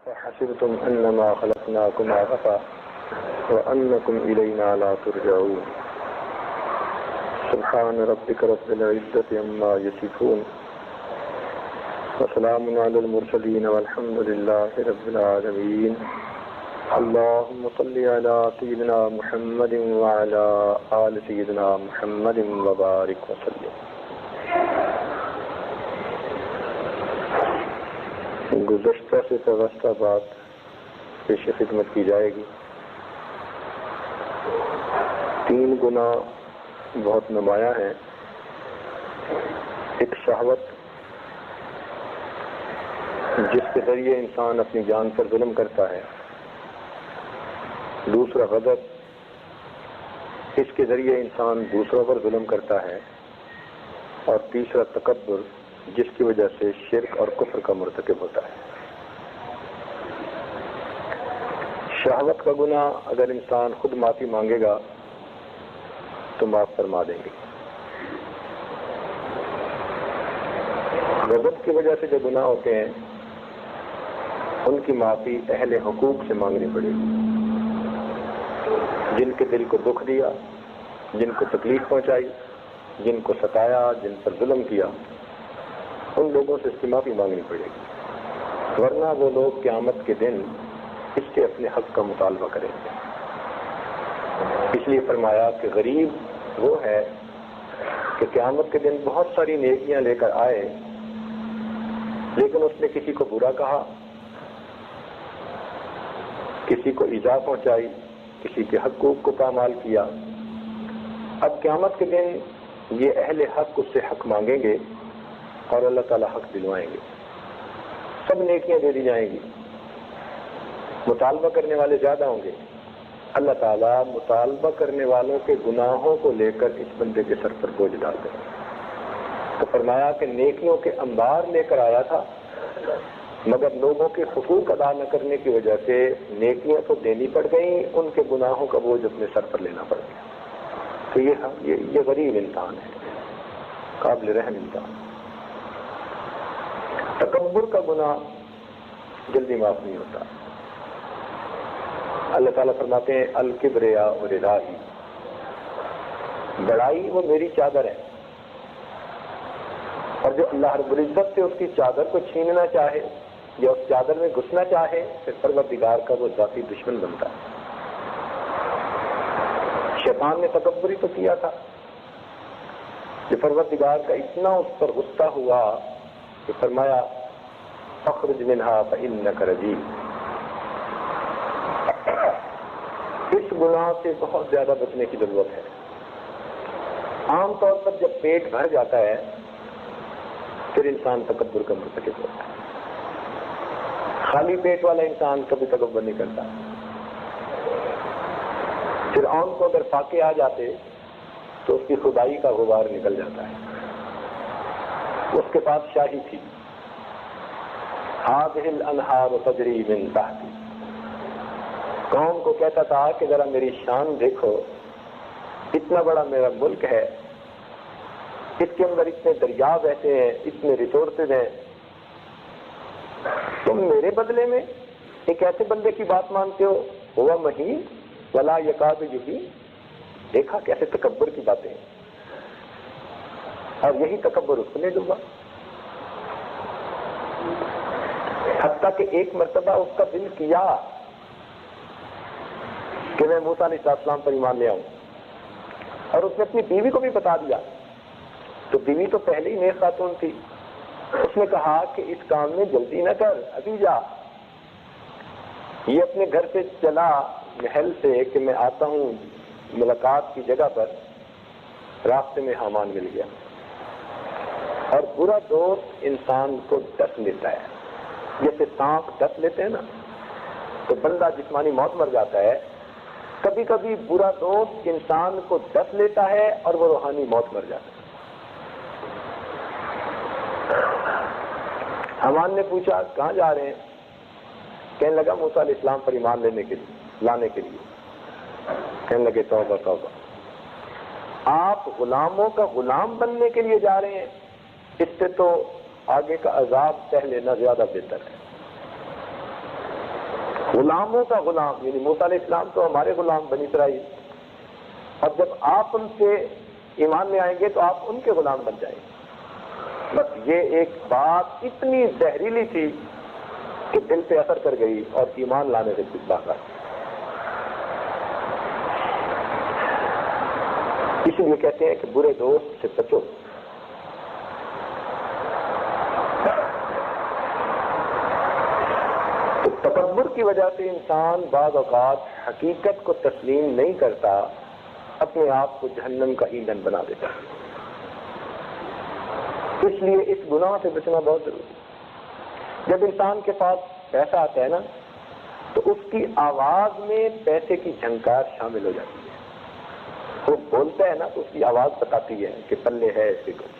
فحسبتم انما خلقناكم عبثا وانكم الینا لا ترجعون سبحان ربك رب العزة عما يصفون وسلام على المرسلين والحمد لله رب العالمين اللهم صل على سيدنا محمد وعلى آل سيدنا محمد وبارك وسلم. گزشتہ سے پیوستہ بات پیش خدمت کی جائے گی. 3 گناہ بہت نمایاں ہیں. ایک شہوت جس کے ذریعے انسان اپنی جان پر ظلم کرتا ہے، دوسرا غضب اس کے ذریعے انسان دوسروں پر ظلم کرتا ہے، اور تیسرا تکبر جس کی وجہ سے شرک اور کفر کا مرتکب ہوتا ہے. شہوت کا گناہ اگر انسان خود معافی مانگے گا تو معاف فرما دیں گے. غضب کی وجہ سے جو گناہ ہوتے ہیں ان کی معافی اہل حقوق سے مانگنی پڑے گی. جن کے دل کو دکھ دیا، جن کو تکلیف پہنچائی، جن کو ستایا، جن پر ظلم کیا، ان لوگوں سے اس کی معافی مانگنی پڑے گی. ورنہ وہ لوگ قیامت کے دن اس کے اپنے حق کا مطالبہ کریں گے. اس لیے فرمایا کہ غریب وہ ہے کہ قیامت کے دن بہت ساری نیکیاں لے کر آئے، لیکن اس نے کسی کو برا کہا، کسی کو ایذا پہنچائی، کسی کے حقوق کو پامال کیا. اب قیامت کے دن یہ اہل حق اس سے حق مانگیں گے اور اللہ تعالیٰ حق دلوائیں گے. سب نیکیاں دے دی جائیں گی، مطالبہ کرنے والے زیادہ ہوں گے. اللہ تعالیٰ مطالبہ کرنے والوں کے گناہوں کو لے کر اس بندے کے سر پر بوجھ ڈال دیں. تو فرمایا کہ نیکیوں کے انبار لے کر آیا تھا، مگر لوگوں کے حقوق ادا نہ کرنے کی وجہ سے نیکیاں تو دینی پڑ گئیں، ان کے گناہوں کا بوجھ اپنے سر پر لینا پڑ گیا. تو یہ غریب انسان ہے، قابل رحم انسان. تکبر کا گناہ جلدی معاف نہیں ہوتا. اللہ تعالیٰ فرماتے ہیں الکبریا ردائی، بڑائی وہ میری چادر ہے، اور جو اللہ رب العزت سے اس کی چادر کو چھیننا چاہے یا اس چادر میں گھسنا چاہے پھر پروردگار کا وہ ذاتی دشمن بنتا ہے. شیطان نے تکبر ہی تو کیا تھا کہ پروردگار کا اتنا اس پر غصہ ہوا کہ فرمایا فخرج منہا فإنک رجیم. اس گناہ سے بہت زیادہ بچنے کی ضرورت ہے. عام طور پر جب پیٹ بھر جاتا ہے پھر انسان تکبر کا مرتکب ہوتا ہے. خالی پیٹ والا انسان کبھی تکبر نہیں کرتا. فرعون کو اگر فاقے آ جاتے تو اس کی خدائی کا غبار نکل جاتا ہے. اس کے پاس شاہی تھی. هذه الانہار تجری من تحتی، قوم کو کہتا تھا کہ ذرا میری شان دیکھو، اتنا بڑا میرا ملک ہے، اس کے اندر اتنے دریا بہتے ہیں، اتنے ریسورسز ہیں، تم میرے بدلے میں ایک ایسے بندے کی بات مانتے ہو ہوا مہین ولا یکاد یبین. دیکھا کیسے تکبر کی باتیں ہیں، اور یہی تکبر اس نے ڈوبا. حتیٰ کہ ایک مرتبہ اس کا دل کیا کہ میں موسیٰ علیہ السلام پر ایمان لے آؤں، اور اس نے اپنی بیوی کو بھی بتا دیا. تو بیوی تو پہلے ہی نیک خاتون تھی. اس نے کہا کہ اس کام میں جلدی نہ کر، ابھی جا. یہ اپنے گھر سے چلا محل سے کہ میں آتا ہوں ملاقات کی جگہ پر. راستے میں حامان مل گیا. اور برا دوست انسان کو ڈس لیتا ہے، جیسے سانپ ڈس لیتے ہیں نا تو بندہ جسمانی موت مر جاتا ہے. کبھی کبھی برا دوست انسان کو ڈس لیتا ہے اور وہ روحانی موت مر جاتا ہے. حامان نے پوچھا کہاں جا رہے ہیں؟ کہنے لگا موسیٰ علیہ السلام پر ایمان لانے کے لیے. کہنے لگے توبہ توبہ، آپ غلاموں کا غلام بننے کے لیے جا رہے ہیں؟ اس سے تو آگے کا عذاب سہ لینا زیادہ بہتر ہے. غلاموں کا غلام، یعنی موسیٰ علیہ السلام تو ہمارے غلام بنی اسرائیل، اور جب آپ ان سے ایمان میں آئیں گے تو آپ ان کے غلام بن جائیں گے۔ بس یہ ایک بات اتنی زہریلی تھی کہ دل پہ اثر کر گئی اور ایمان لانے سے کچھ باقی۔ اس لیے کہتے ہیں کہ برے دوست سے بچو۔ تو تکبر کی وجہ سے انسان بعض اوقات حقیقت کو تسلیم نہیں کرتا، اپنے آپ کو جہنم کا ایندھن بنا دیتا ہے۔ اس لیے اس گناہ سے بچنا بہت ضروری ہے۔ جب انسان کے پاس پیسہ آتا ہے نا تو اس کی آواز میں پیسے کی جھنکار شامل ہو جاتی ہے۔ وہ بولتا ہے نا تو اس کی آواز بتاتی ہے کہ پلے ہے اس کے کچھ۔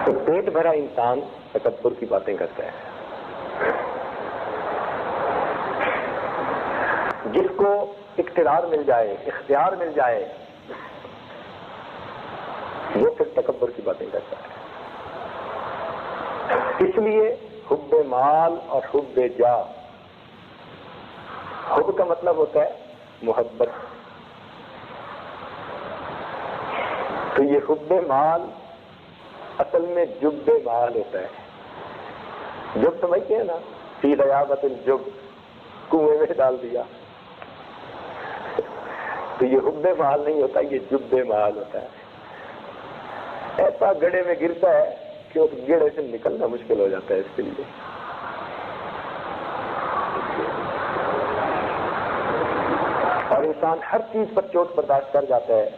تو پیٹ بھرا انسان تکبر کی باتیں کرتا ہے۔ جس کو اقتدار مل جائے، اختیار مل جائے، وہ پھر تکبر کی باتیں کرتا ہے۔ اس لیے حب مال اور حب جاہ، حب کا مطلب ہوتا ہے محبت، تو یہ حب مال اصل میں جب مال ہوتا ہے۔ جب سمجھتے ہیں نا، فی غیابت الجب، کنویں میں ڈال دیا، تو یہ حب مال نہیں ہوتا، یہ جب مال ہوتا ہے۔ ایسا گڑھے میں گرتا ہے کہ اس گڑھے سے نکلنا مشکل ہو جاتا ہے اس کے لیے۔ اور انسان ہر چیز پر چوٹ برداشت کر جاتا ہے،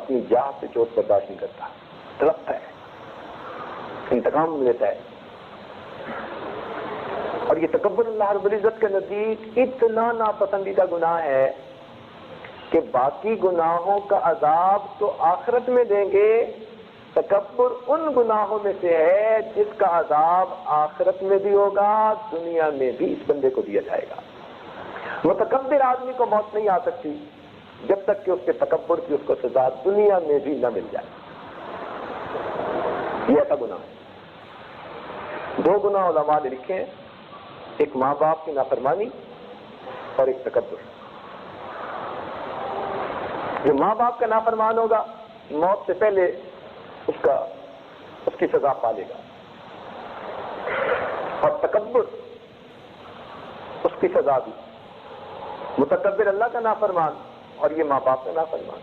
اپنی جاہ سے چوٹ برداشت نہیں کرتا، تڑپتا ہے، انتقام لیتا ہے۔ اور یہ تکبر اللہ رب العزت کے نزدیک اتنا ناپسندیدہ گناہ ہے کہ باقی گناہوں کا عذاب تو آخرت میں دیں گے، تکبر ان گناہوں میں سے ہے جس کا عذاب آخرت میں بھی ہوگا، دنیا میں بھی اس بندے کو دیا جائے گا۔ متکبر آدمی کو موت نہیں آ سکتی جب تک کہ اس کے تکبر کی اس کو سزا دنیا میں بھی نہ مل جائے۔ یہ ایسا گناہ ہے۔ دو گناہ علماء نے لکھے ہیں، ایک ماں باپ کی نافرمانی اور ایک تکبر۔ جو ماں باپ کا نافرمان ہوگا موت سے پہلے اس کی سزا پالے گا، اور تکبر اس کی سزا بھی۔ متکبر اللہ کا نافرمان اور یہ ماں باپ کا نافرمان،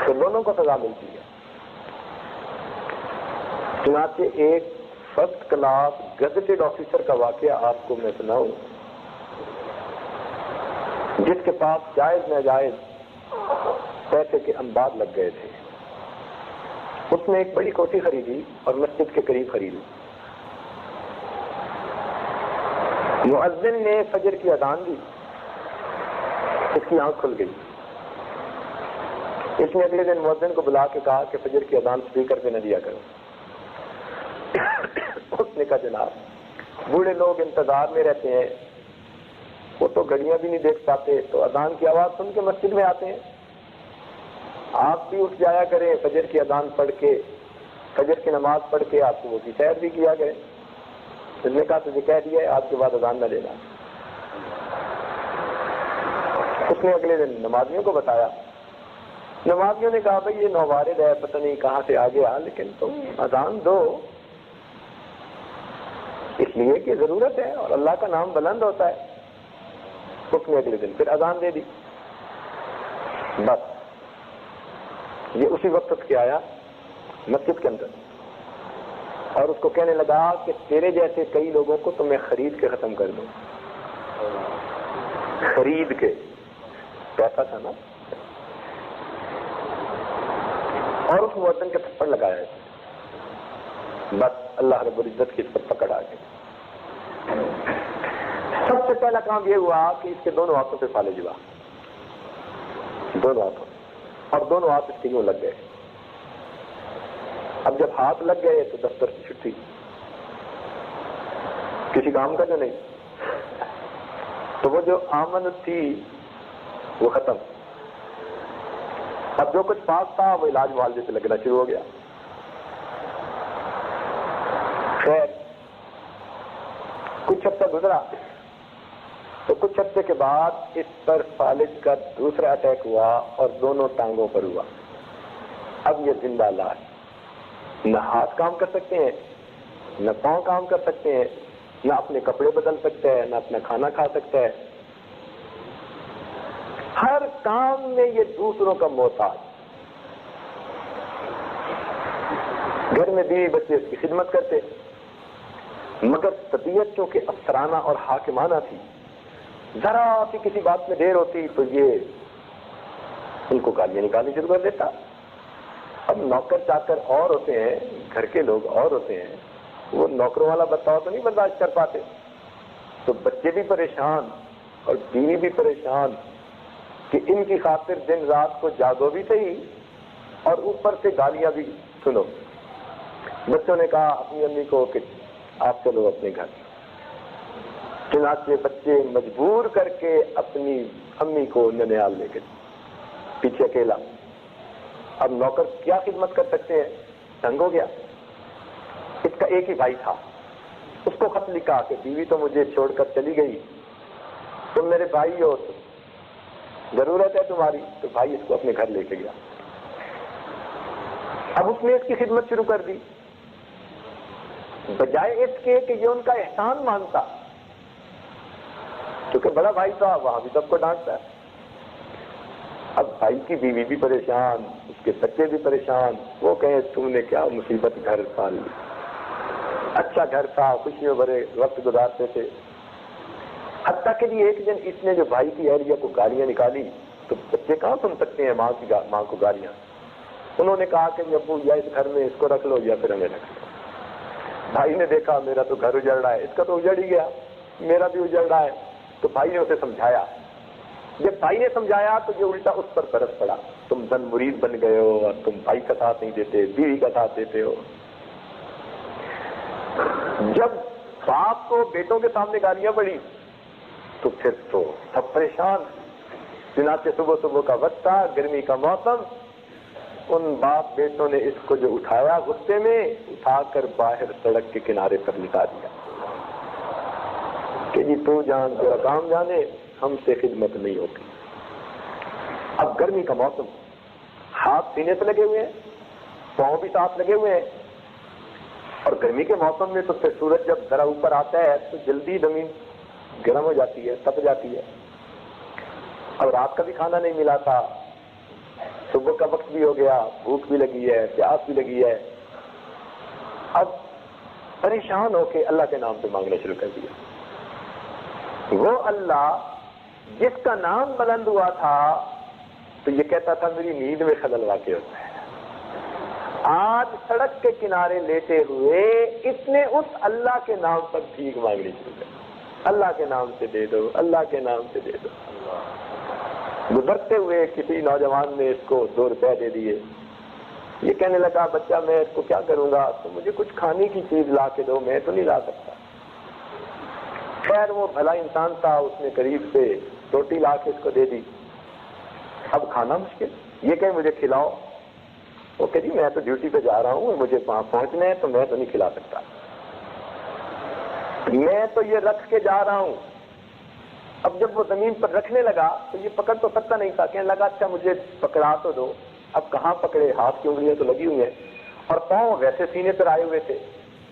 تو دونوں کو سزا ملتی ہے۔ چنانچہ ایک فرسٹ کلاس گزٹڈ آفیسر کا واقعہ آپ کو میں سناؤں، جس کے پاس جائز ناجائز پیسے کے انبار لگ گئے تھے۔ اس نے ایک بڑی کوٹھی خریدی اور مسجد کے قریب خریدی۔ مؤذن نے فجر کی اذان دی، اس کی آنکھ کھل گئی۔ اس نے اگلے دن مؤذن کو بلا کے کہا کہ فجر کی اذان اسپیکر پہ نہ دیا کرو۔ اس نے کہا جناب بوڑھے لوگ انتظار میں رہتے ہیں، وہ تو گھڑیاں بھی نہیں دیکھ پاتے، تو اذان کی آواز سن کے مسجد میں آتے ہیں، آپ بھی اٹھ جایا کریں، فجر کی اذان پڑھ کے، فجر کی نماز پڑھ کے آپ کو وہ کی سیر بھی کیا کرے۔ اس نے کہا تجھے کہہ دیا ہے آج کے بعد اذان نہ دینا۔ اس نے اگلے دن نمازیوں کو بتایا، نمازیوں نے کہا بھائی یہ نووارد ہے، پتہ نہیں کہاں سے آ گیا، لیکن تم اذان دو، اس لیے کہ ضرورت ہے اور اللہ کا نام بلند ہوتا ہے۔ اس نے اگلے دن پھر اذان دے دی۔ بس یہ اسی وقت اٹھ کے آیا مسجد کے اندر اور اس کو کہنے لگا کہ تیرے جیسے کئی لوگوں کو تو میں خرید کے ختم کر دوں۔ خرید کے، پیسہ تھا نا۔ اور اس مؤذن کے تھپڑ لگایا۔ بس اللہ رب العزت کی اس پر پکڑ آ گئی۔ سب سے پہلا کام یہ ہوا کہ اس کے دونوں ہاتھوں سے پالے جوا، دونوں ہاتھوں، اور دونوں ہاتھ اس کے یوں لگ گئے۔ اب جب ہاتھ لگ گئے تو دفتر کی چھٹی، کسی کام کا جو نہیں، تو وہ جو آمد تھی وہ ختم۔ اب جو کچھ پاس تھا وہ علاج معالجے سے لگنا شروع ہو گیا. خیر کچھ عرصہ گزرا تو کچھ عرصے کے بعد اس پر فالج کا دوسرا اٹیک ہوا اور دونوں ٹانگوں پر ہوا. اب یہ زندہ لاش، نہ ہاتھ کام کر سکتے ہیں، نہ پاؤں کام کر سکتے ہیں، نہ اپنے کپڑے بدل سکتا ہے، نہ اپنا کھانا کھا سکتا ہے. ہر کام میں یہ دوسروں کا محتاج. گھر میں بیوی بچے اس کی خدمت کرتے، مگر طبیعت چونکہ افسرانہ اور حاکمانہ تھی، ذرا سی کسی بات میں دیر ہوتی تو یہ ان کو گالیاں نکالنی شروع کر دیتا. اب نوکر چاکر اور ہوتے ہیں، گھر کے لوگ اور ہوتے ہیں، وہ نوکروں والا برتاؤ تو نہیں برداشت کر پاتے. تو بچے بھی پریشان اور بیوی بھی پریشان کہ ان کی خاطر دن رات کو جاگو بھی صحیح اور اوپر سے گالیاں بھی سنو. بچوں نے کہا اپنی امی کو کہ آپ چلو اپنے گھر. چنانچہ بچے مجبور کر کے اپنی امی کو ننیال لے گئے، پیچھے اکیلا. اب نوکر کیا خدمت کر سکتے ہیں، تنگ ہو گیا. اس کا ایک ہی بھائی تھا، اس کو خط لکھا کہ بیوی تو مجھے چھوڑ کر چلی گئی، تم میرے بھائی ہو، ضرورت ہے تمہاری. تو بھائی اس کو اپنے گھر لے کے گیا. اب اس نے اس کی خدمت شروع کر دی، بجائے اس کے کہ یہ ان کا احسان مانتا، کیونکہ بڑا بھائی تھا وہاں بھی سب کو ڈانٹتا ہے. اب بھائی کی بیوی بھی پریشان، اس کے بچے بھی پریشان. وہ کہیں تم نے کیا مصیبت گھر پال لی. اچھا گھر تھا، خوشیوں بھرے وقت گزارتے تھے. حتیٰ کہ ایک دن اس نے جو بھائی کی اہلیہ کو گالیاں نکالی تو بچے کہاں سن سکتے ہیں ماں کو گالیاں. انہوں نے کہا کہ ابو یا اس گھر میں اس کو رکھ لو یا پھر ہمیں رکھ لو. بھائی نے دیکھا میرا تو گھر اجڑ رہا ہے، اس کا تو اجڑ ہی گیا، میرا بھی اجڑ رہا ہے. تو بھائی نے اسے سمجھایا. جب بھائی نے سمجھایا تو یہ الٹا اس پر برس پڑا، تم زن مرید بن گئے ہو اور تم بھائی کا ساتھ نہیں دیتے، بیوی کا ساتھ دیتے ہو. جب باپ کو بیٹوں کے سامنے گالیاں پڑی تو پھر تو سب پریشان. چنانچہ صبح صبح کا وقت تھا، گرمی کا موسم. ان باپ بیٹوں نے اس کو جو اٹھایا غصے میں، اٹھا کر باہر سڑک کے کنارے پر لٹا دیا کہ جی تو جان تیرا کام جانے، ہم سے خدمت نہیں ہوتی. اب گرمی کا موسم، ہاتھ سینے پہ لگے ہوئے ہیں، پاؤں بھی ساتھ لگے ہوئے ہیں. اور گرمی کے موسم میں تو پھر سورج جب ذرا اوپر آتا ہے تو جلدی زمین گرم ہو جاتی ہے، تپ جاتی ہے. اب رات کا بھی کھانا نہیں ملا تھا، صبح کا وقت بھی ہو گیا، بھوک بھی لگی ہے، پیاس بھی لگی ہے. اب پریشان ہو کے اللہ کے نام پہ مانگنا شروع کر دیا. وہ اللہ جس کا نام بلند ہوا تھا تو یہ کہتا تھا میری نیند میں خلل واقع ہوتا ہے. آج سڑک کے کنارے لیٹے ہوئے اس نے اس اللہ کے نام پر بھیک مانگنی شروع کر. اللہ کے نام سے دے دو، اللہ کے نام سے دے دو. گزرتے ہوئے کسی نوجوان نے اس کو 2 روپے دے دیے. یہ کہنے لگا بچہ میں اس کو کیا کروں گا، تو مجھے کچھ کھانے کی چیز لا کے دو، میں تو نہیں لا سکتا. خیر وہ بھلا انسان تھا، اس نے قریب سے روٹی لا کے اس کو دے دی. اب کھانا مشکل، یہ کہ مجھے کھلاؤ. وہ کہ جی میں تو ڈیوٹی پہ جا رہا ہوں، مجھے وہاں پہنچنا ہے تو میں تو نہیں کھلا سکتا، میں تو یہ رکھ کے جا رہا ہوں. اب جب وہ زمین پر رکھنے لگا تو یہ پکڑ تو سکتا نہیں تھا. کہنے لگا اچھا مجھے پکڑا تو دو. اب کہاں پکڑے، ہاتھ کی انگلیاں تو لگی ہوئی ہیں اور پاؤں ویسے سینے پر آئے ہوئے تھے.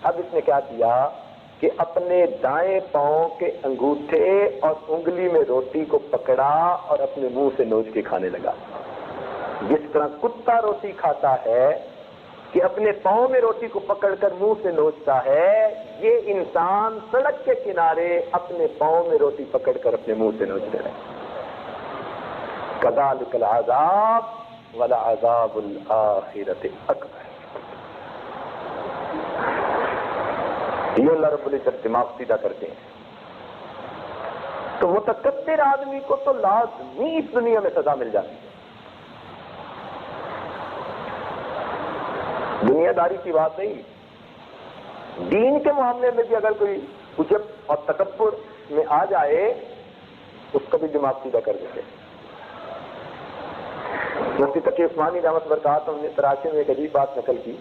اب اس نے کیا کیا کہ اپنے دائیں پاؤں کے انگوٹھے اور انگلی میں روٹی کو پکڑا اور اپنے منہ سے نوچ کے کھانے لگا. جس طرح کتا روٹی کھاتا ہے کہ اپنے پاؤں میں روٹی کو پکڑ کر منہ سے نوچتا ہے، یہ انسان سڑک کے کنارے اپنے پاؤں میں روٹی پکڑ کر اپنے منہ سے نوچتے رہے. کذالک العذاب ولعذاب الآخرۃ اکبر. یہ اللہ رب العزت دماغ سیدھا کرتے ہیں. تو متکبر آدمی کو تو لازمی اس دنیا میں سزا مل جاتی ہے. دنیا داری کی بات نہیں، دین کے معاملے میں بھی اگر کوئی عجب اور تکبر میں آ جائے اس کا بھی دماغ سیدھا کر دیتے. مفتی تقی عثمانی رحمت برکات نے تراشے میں ایک عجیب بات نقل کی.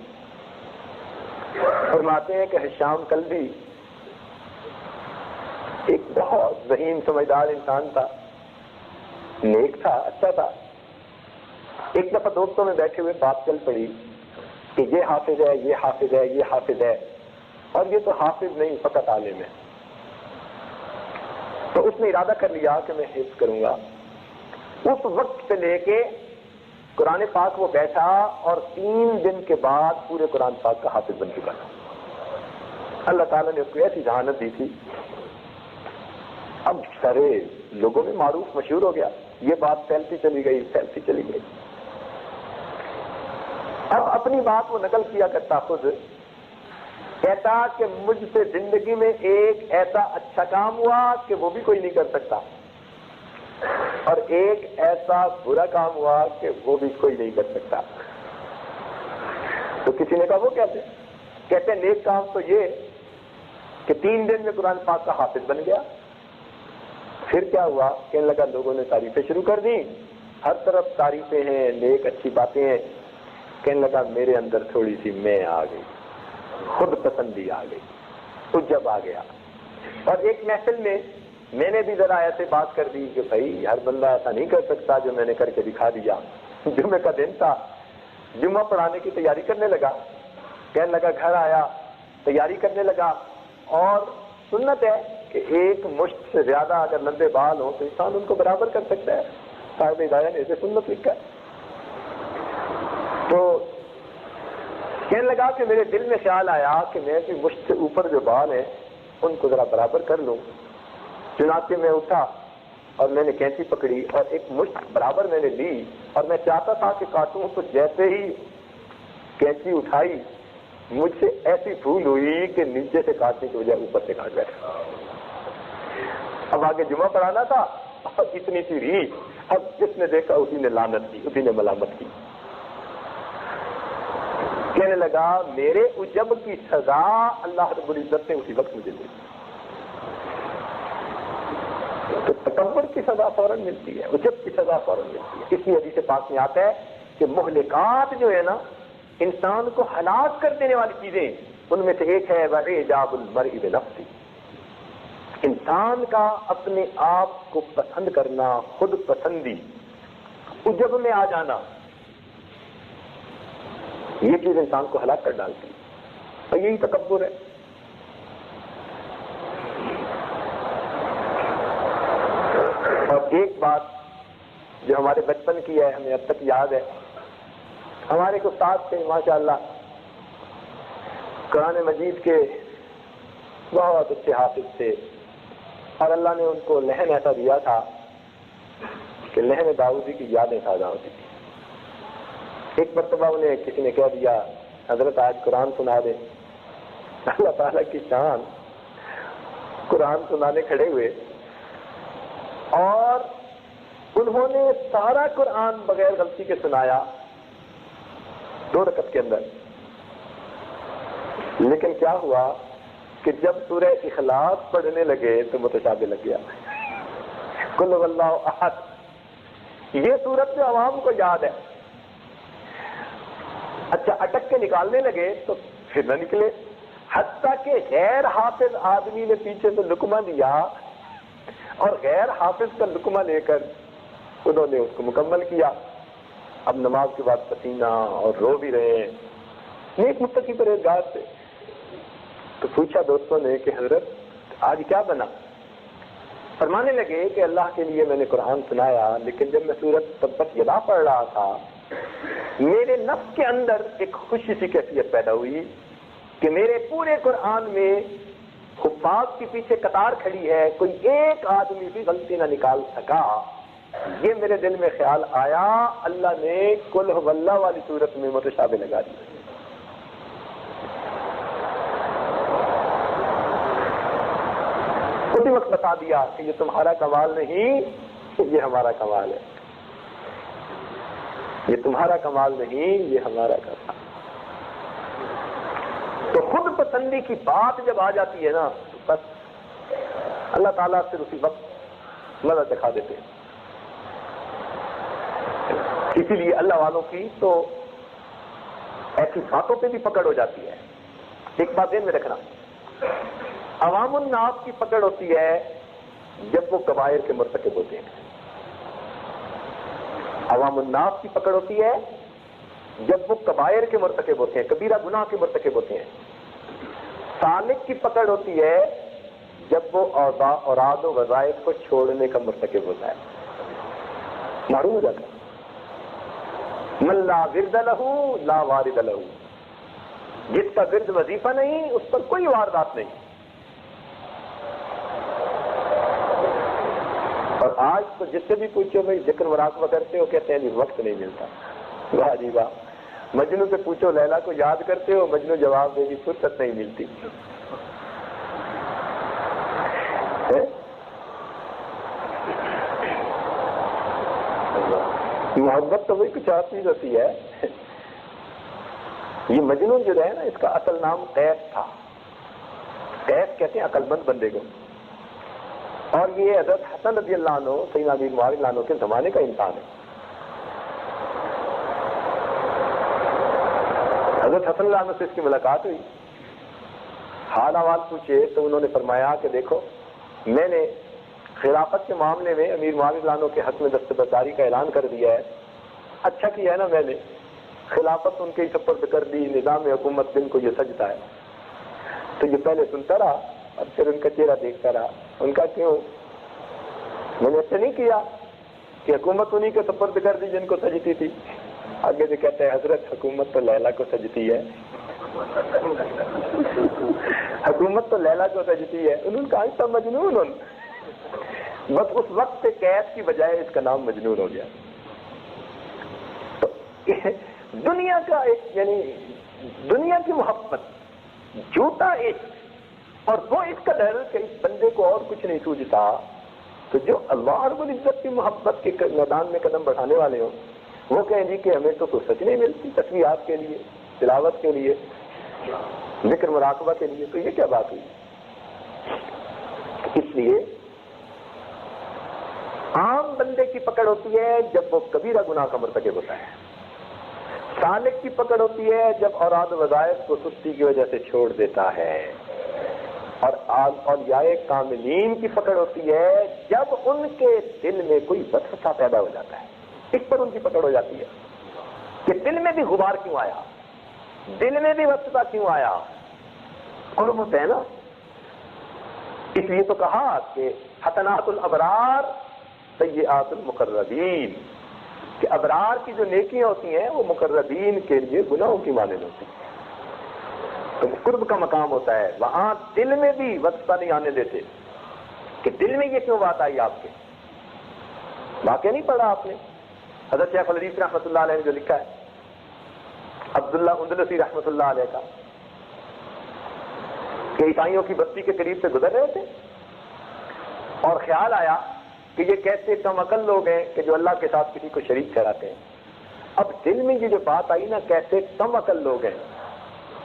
فرماتے ہیں کہ ہشام کلبی ایک بہت ذہین سمجھدار انسان تھا، نیک تھا، اچھا تھا. ایک دفعہ دوستوں میں بیٹھے ہوئے بات چل پڑی کہ یہ حافظ ہے، یہ حافظ ہے، یہ حافظ ہے، اور یہ تو حافظ نہیں فقط عالم ہے. تو اس نے ارادہ کر لیا کہ میں حفظ کروں گا. اس وقت سے لے کے قرآن پاک وہ بیٹھا اور 3 دن کے بعد پورے قرآن پاک کا حافظ بن چکا تھا. اللہ تعالیٰ نے اس کو ایسی ذہانت دی تھی. اب سارے لوگوں میں معروف مشہور ہو گیا، یہ بات پھیلتی چلی گئی، پھیلتی چلی گئی. اب اپنی بات وہ نقل کیا کرتا خود، کہتا کہ مجھ سے زندگی میں ایک ایسا اچھا کام ہوا کہ وہ بھی کوئی نہیں کر سکتا، اور ایک ایسا برا کام ہوا کہ وہ بھی کوئی نہیں کر سکتا. تو کسی نے کہا وہ کہتے ہیں نیک کام تو یہ کہ 3 دن میں قرآن پاک کا حافظ بن گیا. پھر کیا ہوا؟ کہنے لگا لوگوں نے تعریفیں شروع کر دی، ہر طرف تعریفیں ہیں، نیک اچھی باتیں ہیں. کہنے لگا میرے اندر تھوڑی سی میں آ گئی، خود پسندی آ گئی، عجب آ گیا. اور ایک محفل میں نے بھی ذرا ایسے بات کر دی کہ بھائی ہر بندہ ایسا نہیں کر سکتا جو میں نے کر کے دکھا دیا. جمعے کا دن تھا، جمعہ پڑھانے کی تیاری کرنے لگا. کہنے لگا گھر آیا، تیاری کرنے لگا، اور سنت ہے کہ ایک مشت سے زیادہ اگر لمبے بال ہوں تو انسان ان کو برابر کر سکتا ہے. صاحب ہدایہ نے اسے سنت لکھا ہے. تو کہنے لگا کہ میرے دل میں خیال آیا کہ میں بھی مشت سے اوپر جو بال ہیں ان کو ذرا برابر کر لوں. چنانچہ میں اٹھا اور میں نے کینچی پکڑی اور ایک مشت برابر میں نے لی، اور میں چاہتا تھا کہ کاٹوں، تو جیسے ہی کینچی اٹھائی مجھ سے ایسی بھول ہوئی کہ نیچے سے کاٹنے کی بجائے اوپر سے کاٹ بیٹھا. اب آگے جمعہ پڑھانا تھا اور اتنی سی ریچھ، اب جس نے دیکھا اسی نے لعنت کی، اسی نے ملامت کی. کہنے لگا میرے عجب کی سزا اللہ رب العزت نے اسی وقت مجھے دی. تو تکبر کی سزا فوراً ملتی ہے، عجب کی سزا فوراً ملتی ہے. اس لیے حدیث پاک میں آتا ہے کہ مہلکات جو ہے نا، انسان کو ہلاک کر دینے والی چیزیں، ان میں سے ایک ہے وَإِعْجَابُ الْمَرْءِ بِنَفْسِهِ، انسان کا اپنے آپ کو پسند کرنا، خود پسندی، عجب میں آ جانا، یہ چیز انسان کو ہلاک کر ڈالتی ہے. اور یہی تکبر ہے. اور ایک بات جو ہمارے بچپن کی ہے، ہمیں اب تک یاد ہے، ہمارے ایک استاد تھے ماشاءاللہ، قرآن مجید کے بہت اچھے حافظ تھے، اور اللہ نے ان کو لہن ایسا دیا تھا کہ لہن داؤدی کی یادیں تازہ ہوتی تھی. ایک مرتبہ انہیں کسی نے کہہ دیا حضرت آج قرآن سنا دے. اللہ تعالیٰ کی شان، قرآن سنانے کھڑے ہوئے اور انہوں نے سارا قرآن بغیر غلطی کے سنایا 2 رکعت کے اندر. لیکن کیا ہوا کہ جب سورہ اخلاص پڑھنے لگے تو متشابہ لگ گیا. قل هو اللہ احد، یہ سورت جو عوام کو یاد ہے، اچھا اٹک کے نکالنے لگے تو پھر نہ نکلے. حتیٰ کہ غیر حافظ آدمی نے پیچھے سے لقمہ دیا اور غیر حافظ کا لقمہ لے کر انہوں نے اس کو مکمل کیا. اب نماز کے بعد پسینہ اور رو بھی رہے ہیں، نیک متقی پرہیزگار سے. تو پوچھا دوستوں نے کہ حضرت آج کیا بنا؟ فرمانے لگے کہ اللہ کے لیے میں نے قرآن سنایا، لیکن جب میں سورت تبت یدا پڑھ رہا تھا میرے نفس کے اندر ایک خوشی سی کیفیت پیدا ہوئی کہ میرے پورے قرآن میں حفاظ کے پیچھے قطار کھڑی ہے، کوئی ایک آدمی بھی غلطی نہ نکال سکا. یہ میرے دل میں خیال آیا، اللہ نے قل هو اللہ والی صورت میں متشابہ لگا دی. اسی وقت بتا دیا کہ یہ تمہارا کمال نہیں، یہ ہمارا کمال ہے. یہ تمہارا کمال نہیں، یہ ہمارا کمال. تو خود پسندی کی بات جب آ جاتی ہے نا تو بس اللہ تعالیٰ پھر اسی وقت مدد دکھا دیتے ہیں. اسی لیے اللہ والوں کی تو ایسی باتوں پہ بھی پکڑ ہو جاتی ہے. ایک بات ذہن میں رکھنا، عوام الناس کی پکڑ ہوتی ہے جب وہ کبائر کے مرتکب ہوتے ہیں. عوام الناس کی پکڑ ہوتی ہے جب وہ کبائر کے مرتکب ہوتے ہیں، کبیرہ گناہ کے مرتکب ہوتے ہیں. سالک کی پکڑ ہوتی ہے جب وہ اوراد و وظائف کو چھوڑنے کا مرتکب ہوتا ہے. معلوم ہو جاتا ہے من لا ورد لہ لا وارد لہ، جس کا ورد وظیفہ نہیں اس پر کوئی واردات نہیں. اور آج تو جس سے بھی پوچھو بھائی ذکر مراقبہ کرتے ہو، کہتے ہیں جی وقت نہیں ملتا. واہ جی واہ. مجنو سے پوچھو لیلا کو یاد کرتے ہو، مجنو جواب دے گی فرصت نہیں ملتی. محبت تو وہی کچھ اور چیز ہوتی ہے. یہ مجنون جو ہے نا، اس کا اصل نام قیس تھا. قیس کہتے ہیں عقل مند بندے کو. اور یہ حضرت حسن رضی اللہ عنہ، سیدنا امیر معاویہ رضی اللہ عنہ کے زمانے کا انسان ہے. حضرت حسن اللہ عنہ سے اس کی ملاقات ہوئی، حال احوال پوچھے تو انہوں نے فرمایا کہ دیکھو میں نے خلافت کے معاملے میں امیر معاویہ رضی اللہ عنہ کے حق میں دستبرداری کا اعلان کر دیا ہے. اچھا کیا ہے نا، میں نے خلافت ان کے ہی سپرد کر دی، نظام حکومت دن کو یہ سجتا ہے. تو یہ پہلے سنتا رہا اور پھر ان کا چہرہ دیکھتا رہا. ان کا کیوں؟ میں نے اچھا نہیں کیا کہ حکومت انہی کے سپرد کر دی جن کو سجتی تھی. آگے سے کہتے ہیں حضرت حکومت تو لیلا کو سجتی ہے. حکومت تو لیلا کو سجتی ہے. انہوں نے کہا اس کا مجنون. بس اس وقت سے قید کی بجائے اس کا نام مجنون ہو گیا. تو دنیا کا ایک، یعنی دنیا کی محبت، جھوٹا عشق، اور وہ اس کا ڈر کہ اس بندے کو اور کچھ نہیں سوجھتا. تو جو اللہ رب العزت کی محبت کے میدان میں قدم بڑھانے والے ہوں، وہ کہیں جی کہ ہمیں تو فرصت نہیں ملتی تسبیحات کے لیے، تلاوت کے لیے، ذکر مراقبہ کے لیے. تو یہ کیا بات ہوئی؟ اس لیے عام بندے کی پکڑ ہوتی ہے جب وہ کبیرہ گناہ کا مرتکب ہوتا ہے. سالک کی پکڑ ہوتی ہے جب اوراد وظائف کو سستی کی وجہ سے چھوڑ دیتا ہے. اور اولیاء کاملین کی پکڑ ہوتی ہے جب ان کے دل میں کوئی وسوسہ پیدا ہو جاتا ہے. اس پر ان کی پکڑ ہو جاتی ہے کہ دل میں بھی غبار کیوں آیا، دل میں بھی وسوسہ کیوں آیا. قرب ہوتا ہے نا. اس لیے تو کہا کہ حسنات الابرار سیئات المقربین، کہ ابرار کی جو نیکیاں ہوتی ہیں وہ مقربین کے لیے گناہوں کی مانند ہوتی ہیں. تو قرب کا مقام ہوتا ہے، وہاں دل میں بھی وسوسہ نہیں آنے دیتے کہ دل میں یہ کیوں بات آئی. آپ کے واقعہ نہیں پڑھا آپ نے حضرت شیخ الحدیث رحمۃ اللہ علیہ نے جو لکھا ہے، عبداللہ اندلسی رحمۃ اللہ علیہ کا، کہ عیسائیوں کی بستی کے قریب سے گزر رہے تھے اور خیال آیا کہ یہ کیسے کم عقل لوگ ہیں کہ جو اللہ کے ساتھ کسی کو شریک ٹھہراتے ہیں. اب دل میں یہ جو بات آئی نا کیسے کم عقل لوگ ہیں،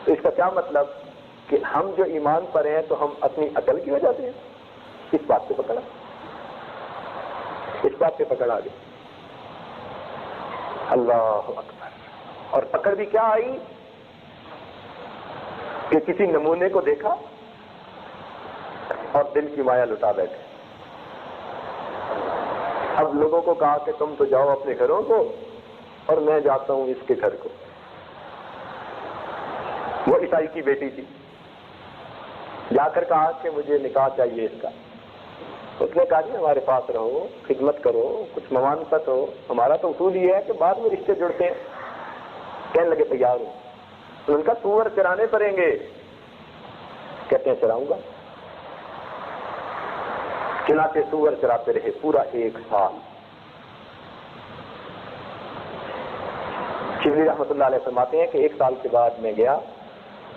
تو اس کا کیا مطلب کہ ہم جو ایمان پر ہیں تو ہم اپنی عقل کی وجہ سے ہیں. اس بات پہ پکڑا، اس بات پہ پکڑ آ گئی. اللہ اکبر. اور پکڑ بھی کیا آئی کہ کسی نمونے کو دیکھا اور دل کی مایا لٹا بیٹھے. اب لوگوں کو کہا کہ تم تو جاؤ اپنے گھروں کو اور میں جاتا ہوں اس کے گھر کو. وہ عیسائی کی بیٹی تھی، جا کر کہا کہ مجھے نکاح چاہیے اس کا. اس نے کہا جی ہمارے پاس رہو، خدمت کرو، کچھ ممانست ہو، ہمارا تو اصول یہ ہے کہ بعد میں رشتے جڑتے ہیں. کہنے لگے تیار ہوں. تو ان کا سور چرانے پڑیں گے. کہتے ہیں چراؤں گا. چلاتے سور چراتے رہے پورا 1 سال. شبلی رحمۃ اللہ علیہ فرماتے ہیں کہ 1 سال کے بعد میں گیا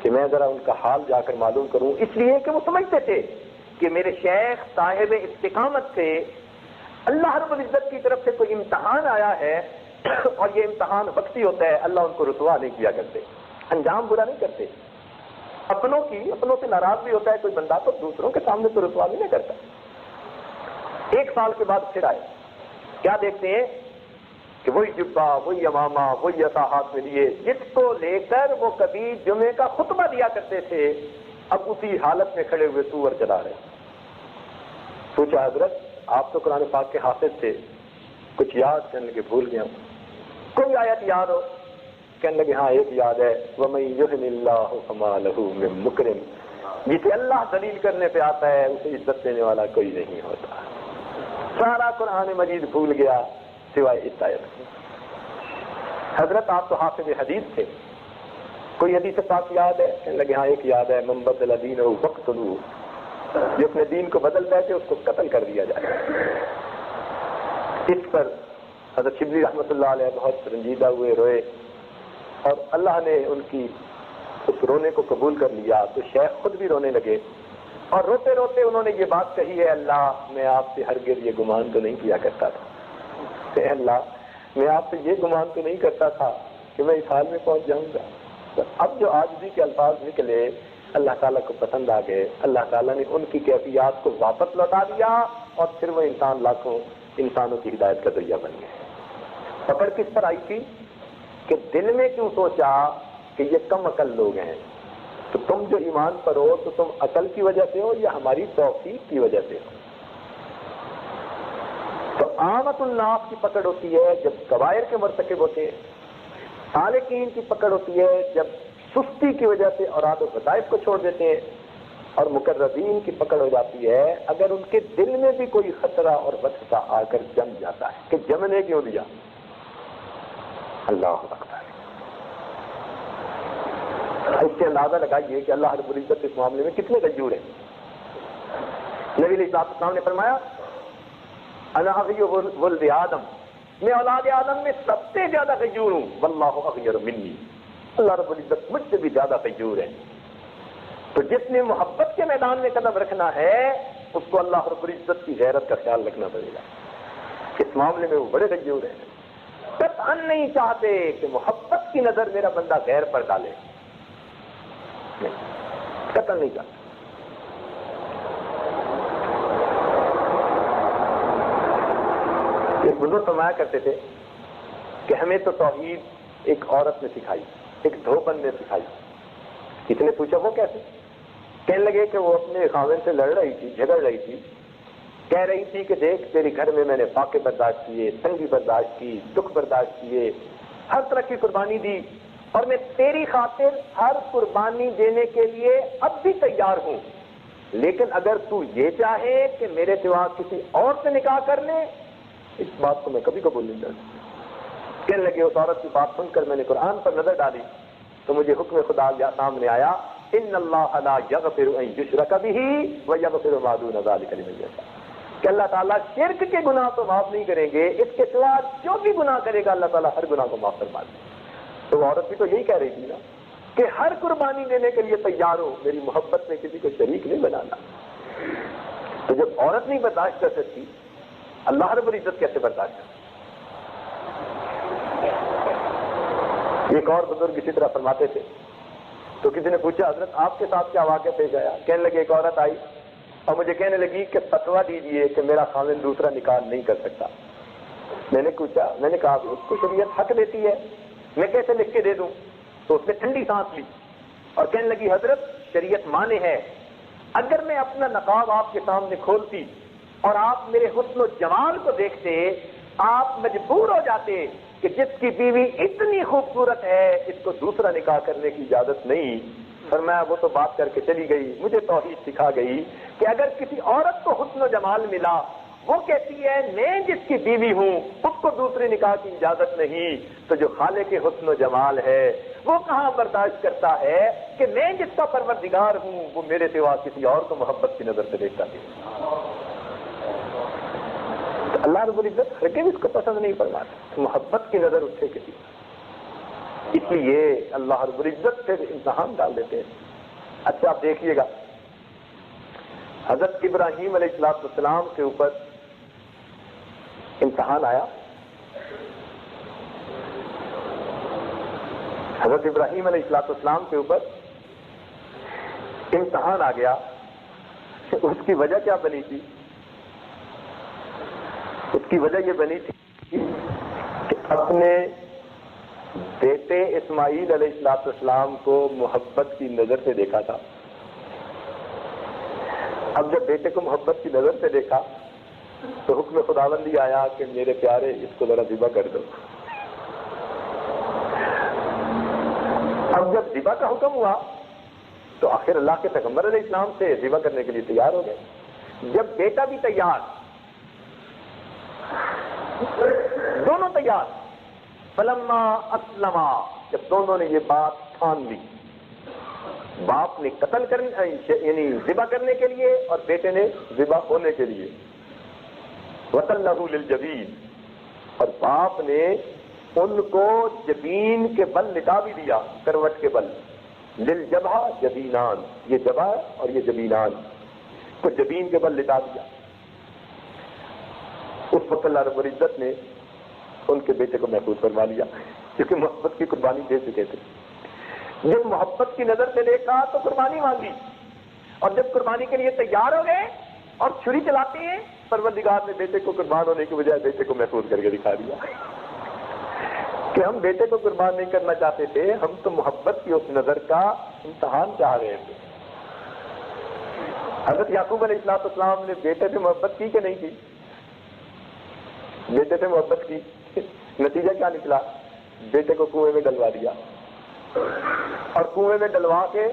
کہ میں ذرا ان کا حال جا کر معلوم کروں، اس لیے کہ وہ سمجھتے تھے کہ میرے شیخ صاحب استقامت سے اللہ رب العزت کی طرف سے کوئی امتحان آیا ہے اور یہ امتحان وقتی ہوتا ہے. اللہ ان کو رسوا نہیں کیا کرتے، انجام برا نہیں کرتے. اپنوں سے ناراض بھی ہوتا ہے کوئی بندہ تو دوسروں کے سامنے تو رسوا بھی نہیں کرتا. 1 سال کے بعد پھر آئے. کیا دیکھتے ہیں کہ وہی جبہ، وہی امامہ، وہی عصا ہاتھ میں لیے، جس کو لے کر وہ کبھی جمعے کا خطبہ دیا کرتے تھے، اب اسی حالت میں کھڑے ہوئے سور چلا رہے۔ سوچا حضرت آپ تو قرآن پاک کے حافظ تھے، کچھ یاد کرنے کے بھول گیا ہوں، کوئی آیت یاد ہو؟ کہنے لگے ہاں ایک یاد ہے، وَمَن يُهِنِ اللَّهُ فَمَا لَهُ مِن مُكْرِمٍ، جسے اللہ ذلیل کرنے پہ آتا ہے اسے عزت دینے والا کوئی نہیں ہوتا۔ سارا قرآن مجید بھول گیا سوائے اس آیت کے۔ حضرت آپ تو حافظ حدیث تھے، کوئی حدیث پاک یاد ہے؟ کہنے لگے ہاں ایک یاد ہے، مَن بَدَّلَ دِینَهُ فَاقْتُلُوهُ، جو اپنے دین کو بدل بیٹھے اس کو قتل کر دیا جائے۔ اس پر حضرت شبلی رحمۃ اللہ علیہ بہت رنجیدہ ہوئے، روئے، اور اللہ نے ان کی اس رونے کو قبول کر لیا تو شیخ خود بھی رونے لگے، اور روتے روتے انہوں نے یہ بات کہی ہے، اللہ میں آپ سے ہرگز یہ گمان تو نہیں کیا کرتا تھا، اے اللہ میں آپ سے یہ گمان تو نہیں کرتا تھا کہ میں اس حال میں پہنچ جاؤں گا۔ اب جو عاجزی کے الفاظ نکلے اللہ تعالیٰ کو پسند آ گئے، اللہ تعالیٰ نے ان کی کیفیات کو واپس لوٹا دیا، اور پھر وہ انسان لاکھوں انسانوں کی ہدایت کا ذریعہ بن گئے۔ پکڑ کس پر آئی تھی کہ دل میں کیوں سوچا کہ یہ کم عقل لوگ ہیں، تو تم جو ایمان پر ہو تو تم عقل کی وجہ سے ہو یا ہماری توفیق کی وجہ سے ہو؟ تو عامت الناس کی پکڑ ہوتی ہے جب کبائر کے مرتکب ہوتے ہیں، سالکین کی پکڑ ہوتی ہے جب سستی کی وجہ سے اوراد و وظائف کو چھوڑ دیتے ہیں، اور مقربین کی پکڑ ہو جاتی ہے اگر ان کے دل میں بھی کوئی خطرہ اور وسوسہ آ کر جم جاتا ہے کہ جمنے کیوں دیا۔ اللہ اکبر۔ اس سے اندازہ لگائیے کہ اللہ رب العزت اس معاملے میں کتنے غیور ہیں۔ نبی علیہ السلام نے فرمایا انا اغیر ولد آدم، میں اولاد آدم میں سب سے زیادہ غیور ہوں، واللہ اغیر منی، اللہ رب العزت مجھ سے بھی زیادہ غیور ہے۔ تو جس نے محبت کے میدان میں قدم رکھنا ہے اس کو اللہ رب العزت کی غیرت کا خیال رکھنا پڑے گا۔ اس معاملے میں وہ بڑے غیور ہیں، قطعاً نہیں چاہتے کہ محبت کی نظر میرا بندہ غیر پر ڈالے، قطعاً نہیں چاہتے۔ ایک بزرگ فرمایا کرتے تھے کہ ہمیں تو توحید ایک عورت نے سکھائی، ایک دھوبن نے سکھائی۔ کسی نے پوچھا وہ کیسے؟ کہنے لگے کہ وہ اپنے خاوند سے لڑ رہی تھی، جھگڑ رہی تھی، کہہ رہی تھی کہ دیکھ تیرے گھر میں میں نے فاقے برداشت کیے، تنگی برداشت کی، دکھ برداشت کیے، ہر طرح کی قربانی دی، اور میں تیری خاطر ہر قربانی دینے کے لیے اب بھی تیار ہوں، لیکن اگر تو یہ چاہے کہ میرے سوا کسی اور سے نکاح کر لے اس بات کو میں کبھی قبول نہیں کرتا۔ کہنے لگے اس عورت کی بات سن کر میں نے قرآن پر نظر ڈالی تو مجھے حکم خدا سامنے آیا، ان اللہ لا یغفر ان یشرک بہ ویغفر ما دون ذلک لمن یشاء، کہ اللہ تعالیٰ شرک کے گناہ تو معاف نہیں کریں گے، اس کے سوا جو بھی گناہ کرے گا اللہ تعالیٰ ہر گناہ کو معاف فرما دے گا۔ تو وہ عورت بھی تو یہی کہہ رہی تھی نا کہ ہر قربانی دینے کے لیے تیار ہو، میری محبت میں کسی کو شریک نہیں بنانا۔ تو جب عورت نہیں برداشت کر سکتی اللہ رب العزت کیسے برداشت کرے؟ ایک اور بزرگ اسی طرح فرماتے تھے، تو کسی نے پوچھا حضرت آپ کے ساتھ کیا واقعہ پیش آیا؟ کہنے لگے ایک عورت آئی اور مجھے کہنے لگی کہ فتویٰ دیجئے کہ میرا خاوند دوسرا نکاح نہیں کر سکتا۔ میں نے پوچھا، میں نے کہا اس کو شریعت حق دیتی ہے، میں کیسے لکھ کے دے دوں؟ تو اس نے ٹھنڈی سانس لی اور کہنے لگی حضرت شریعت مانے ہے، اگر میں اپنا نقاب آپ کے سامنے کھولتی اور آپ میرے حسن و جمال کو دیکھتے آپ مجبور ہو جاتے کہ جس کی بیوی اتنی خوبصورت ہے اس کو دوسرا نکاح کرنے کی اجازت نہیں۔ فرمایا وہ تو بات کر کے چلی گئی، مجھے توحید سکھا گئی کہ اگر کسی عورت کو حسن و جمال ملا وہ کہتی ہے میں جس کی بیوی ہوں اس کو دوسرے نکاح کی اجازت نہیں، تو جو خالق کے حسن و جمال ہے وہ کہاں برداشت کرتا ہے کہ میں جس کا پروردگار ہوں وہ میرے سوا کسی اور کو محبت کی نظر سے دیکھتا ہے۔ تو اللہ رب العزت ہرگز اس کو پسند نہیں فرماتا محبت کی نظر اٹھے کسی، اس لیے اللہ رب العزت پھر امتحان ڈال دیتے ہیں۔ اچھا آپ دیکھیے گا حضرت ابراہیم علیہ السلام کے اوپر امتحان آیا، حضرت ابراہیم علیہ السلام کے اوپر امتحان آ گیا۔ اس کی وجہ کیا بنی تھی؟ اس کی وجہ یہ بنی تھی کہ اپنے بیٹے اسماعیل علیہ السلام کو محبت کی نظر سے دیکھا تھا. اب جب بیٹے کو محبت کی نظر سے دیکھا تو حکم خداوندی آیا کہ میرے پیارے اس کو ذرا ذبح کر دو. اب جب ذبح کا حکم ہوا تو آخر اللہ کے پیغمبر علیہ السلام سے ذبح کرنے کے لیے تیار ہو گئے. جب بیٹا بھی تیار، دونوں تیار، فلما اسلما، جب دونوں نے یہ بات ٹھان لی، باپ نے قتل کرنے یعنی ذبح کرنے کے لیے اور بیٹے نے ذبح ہونے کے لیے، وَتَلَّهُ لِلْجَبِينِ، اور باپ نے ان کو جبین کے بل لٹا بھی دیا، کروٹ کے بل. للجبہ جبینان، یہ جبہ اور یہ جبینان کو جبین کے بل لٹا دیا. اس وقت اللہ رب العزت نے ان کے بیٹے کو محفوظ فرما لیا کیونکہ محبت کی قربانی دے چکے تھے. جب محبت کی نظر سے دیکھا تو قربانی مانگی، اور جب قربانی کے لیے تیار ہو گئے اور چھری چلاتے ہیں، پروردگار نے بیٹے کو قربان ہونے کی بجائے بیٹے کو محفوظ کر کے دکھا دیا کہ ہم بیٹے کو قربان نہیں کرنا چاہتے تھے، ہم تو محبت کی اس نظر کا امتحان چاہ رہے تھے. حضرت یعقوب علیہ السلام نے بیٹے سے محبت کی کہ نہیں کی؟ بیٹے سے محبت کی. نتیجہ کیا نکلا؟ بیٹے کو کنویں میں ڈلوا دیا، اور کنویں میں ڈلوا کے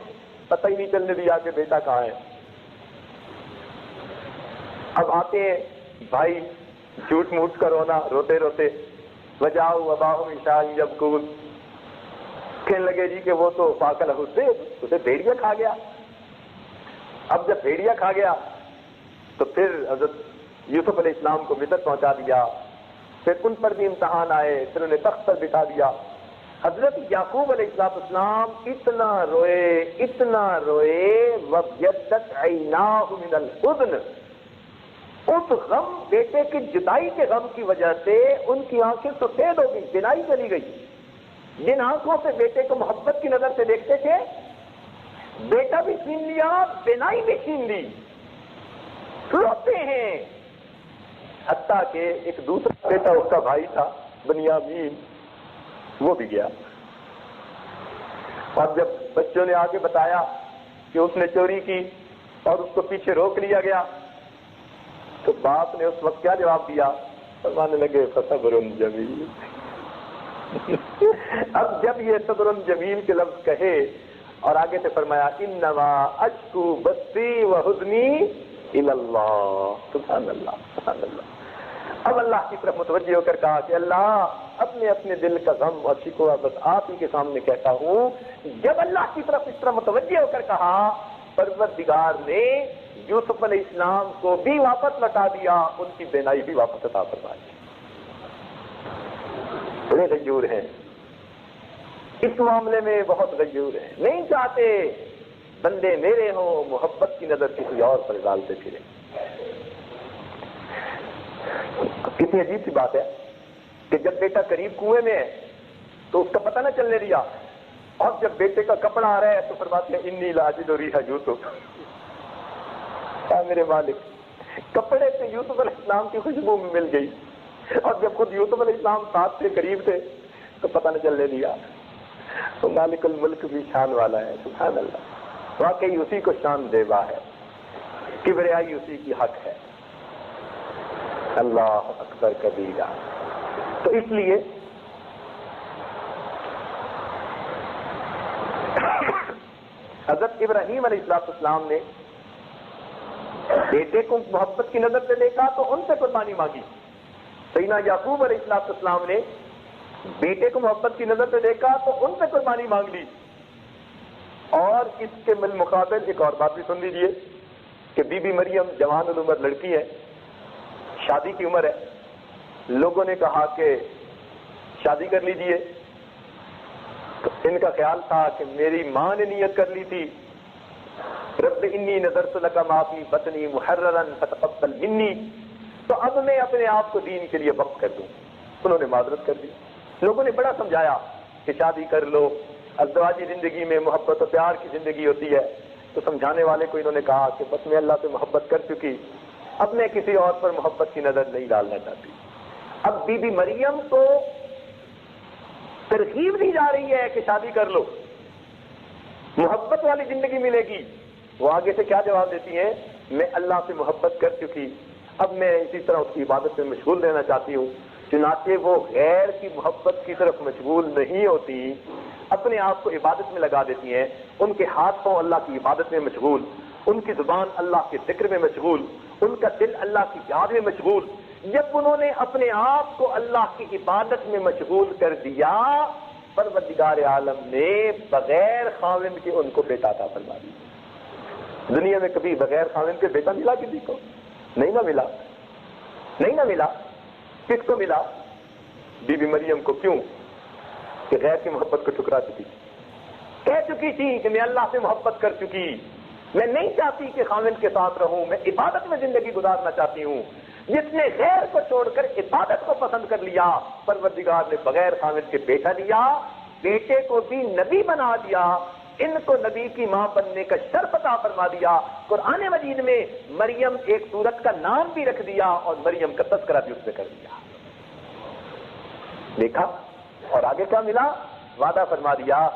پتہ ہی نہیں چلنے دیا کہ بیٹا کہاں ہے. اب آتے ہیں بھائی جھوٹ موٹ کا رونا، روتے روتے وجاؤ اباہم عشاء یبکون، کہنے لگے جی کہ وہ تو پاکل اسے بھیڑیا کھا گیا. اب جب بھیڑیا کھا گیا تو پھر حضرت یوسف علیہ السلام کو مصر پہنچا دیا، پھر ان پر بھی امتحان آئے، پھر انہیں تخت پر بٹھا دیا. حضرت یعقوب علیہ السلام اتنا روئے وَابْيَضَّتْ عَيْنَاهُ مِنَ الْحُزْنِ، اس غم، بیٹے کی جدائی کے غم کی وجہ سے ان کی آنکھیں سفید ہو گئی، بینائی چلی گئی. جن آنکھوں سے بیٹے کو محبت کی نظر سے دیکھتے تھے، بیٹا بھی چھین لیا، بینائی بھی چھین لی، روتے ہیں. حتیٰ کہ ایک دوسرا بیٹا اس کا بھائی تھا بنیامین، وہ بھی گیا. اور جب بچوں نے آ کے بتایا کہ اس نے چوری کی اور اس کو پیچھے روک لیا گیا تو باپ نے اس وقت کیا جواب دیا؟ فرمانے لگے فصبر جمیل. اب جب یہ صبر جمیل کے لفظ کہے اور آگے سے فرمایا انما اشکو بثی وحزنی الی اللہ، سبحان اللہ سبحان اللہ. اب اللہ کی طرف متوجہ ہو کر کہا کہ اللہ اپنے اپنے دل کا غم اور شکوہ بس آپ ہی کے سامنے کہتا ہوں. جب اللہ کی طرف اس طرح متوجہ ہو کر کہا، پروردگار نے یوسف علیہ السلام کو بھی واپس لوٹا دیا، ان کی بینائی بھی واپس عطا فرما دی. بڑے غیور ہیں اس معاملے میں، بہت غیور ہیں، نہیں چاہتے بندے میرے ہوں، محبت کی نظر کسی اور پر ڈالتے پھرے. کتنی عجیب سی بات ہے کہ جب بیٹا قریب کنویں میں ہے تو اس کا پتہ نہ چلنے دیا، اور جب بیٹے کا کپڑا آ رہا ہے تو فرماتے ہیں انی لاجد ریح یوسف. میرے مالک، کپڑے سے یوسف علیہ السلام کی خوشبو میں مل گئی، اور جب خود یوسف علیہ السلام ساتھ سے قریب تھے تو پتہ نہ چلنے دیا. تو مالک الملک بھی شان والا ہے، سبحان اللہ. واقعی اسی کو شان دیوا ہے، کبریائی اسی کی حق ہے. اللہ اکبر کبیرہ. تو اس لیے حضرت ابراہیم علیہ السلام نے بیٹے کو محبت کی نظر سے دیکھا تو ان سے قربانی مانگی. سیدنا یعقوب علیہ السلام نے بیٹے کو محبت کی نظر سے دیکھا تو ان سے قربانی مانگ لی. اور اس کے بالمقابل ایک اور بات بھی سن لیجیے کہ بی بی مریم جوان العمر لڑکی ہے، شادی کی عمر ہے. لوگوں نے کہا کہ شادی کر لیجیے، تو ان کا خیال تھا کہ میری ماں نے نیت کر لی تھی رب انی نذرت لک ما فی بطنی محررا فتقبل منی، تو اب میں اپنے آپ کو دین کے لیے وقف کر دوں. انہوں نے معذرت کر دی. لوگوں نے بڑا سمجھایا کہ شادی کر لو، ازدواجی زندگی میں محبت و پیار کی زندگی ہوتی ہے. تو سمجھانے والے کو انہوں نے کہا کہ بس میں اللہ سے محبت کر چکی، اب میں کسی اور پر محبت کی نظر نہیں ڈالنا چاہتی. اب بی بی مریم کو ترغیب دی جا رہی ہے کہ شادی کر لو، محبت والی زندگی ملے گی، وہ آگے سے کیا جواب دیتی ہیں؟ میں اللہ سے محبت کر چکی، اب میں اسی طرح اس کی عبادت میں مشغول رہنا چاہتی ہوں۔ چنانچہ وہ غیر کی محبت کی طرف مشغول نہیں ہوتی، اپنے آپ کو عبادت میں لگا دیتی ہیں، ان کے ہاتھ پاؤں اللہ کی عبادت میں مشغول، ان کی زبان اللہ کے ذکر میں مشغول، ان کا دل اللہ کی یاد میں مشغول۔ جب انہوں نے اپنے آپ کو اللہ کی عبادت میں مشغول کر دیا، پروردگار عالم نے بغیر خاوند کے ان کو بیٹا عطا فرما دیا۔ دنیا میں کبھی بغیر خاوند کے بیٹا ملا کسی کو؟ نہیں نہ ملا، نہیں نہ ملا۔ کس کو ملا؟ بی بی مریم کو۔ کیوں؟ کہ غیر کی محبت کو ٹھکرا چکی، کہہ چکی تھی کہ میں اللہ سے محبت کر چکی، میں نہیں چاہتی کہ خاوند کے ساتھ رہوں، میں عبادت میں زندگی گزارنا چاہتی ہوں۔ جس نے غیر کو چھوڑ کر عبادت کو پسند کر لیا، پروردگار نے بغیر خاوند کے بیٹا دیا، بیٹے کو بھی نبی بنا دیا، ان کو نبی کی ماں بننے کا شرف عطا فرما دیا۔ قرآن مجید میں مریم ایک سورت کا نام بھی رکھ دیا اور مریم کا تذکرہ بھی اس میں کر دیا۔ دیکھا؟ اور آگے کیا ملا؟ وعدہ فرما دیا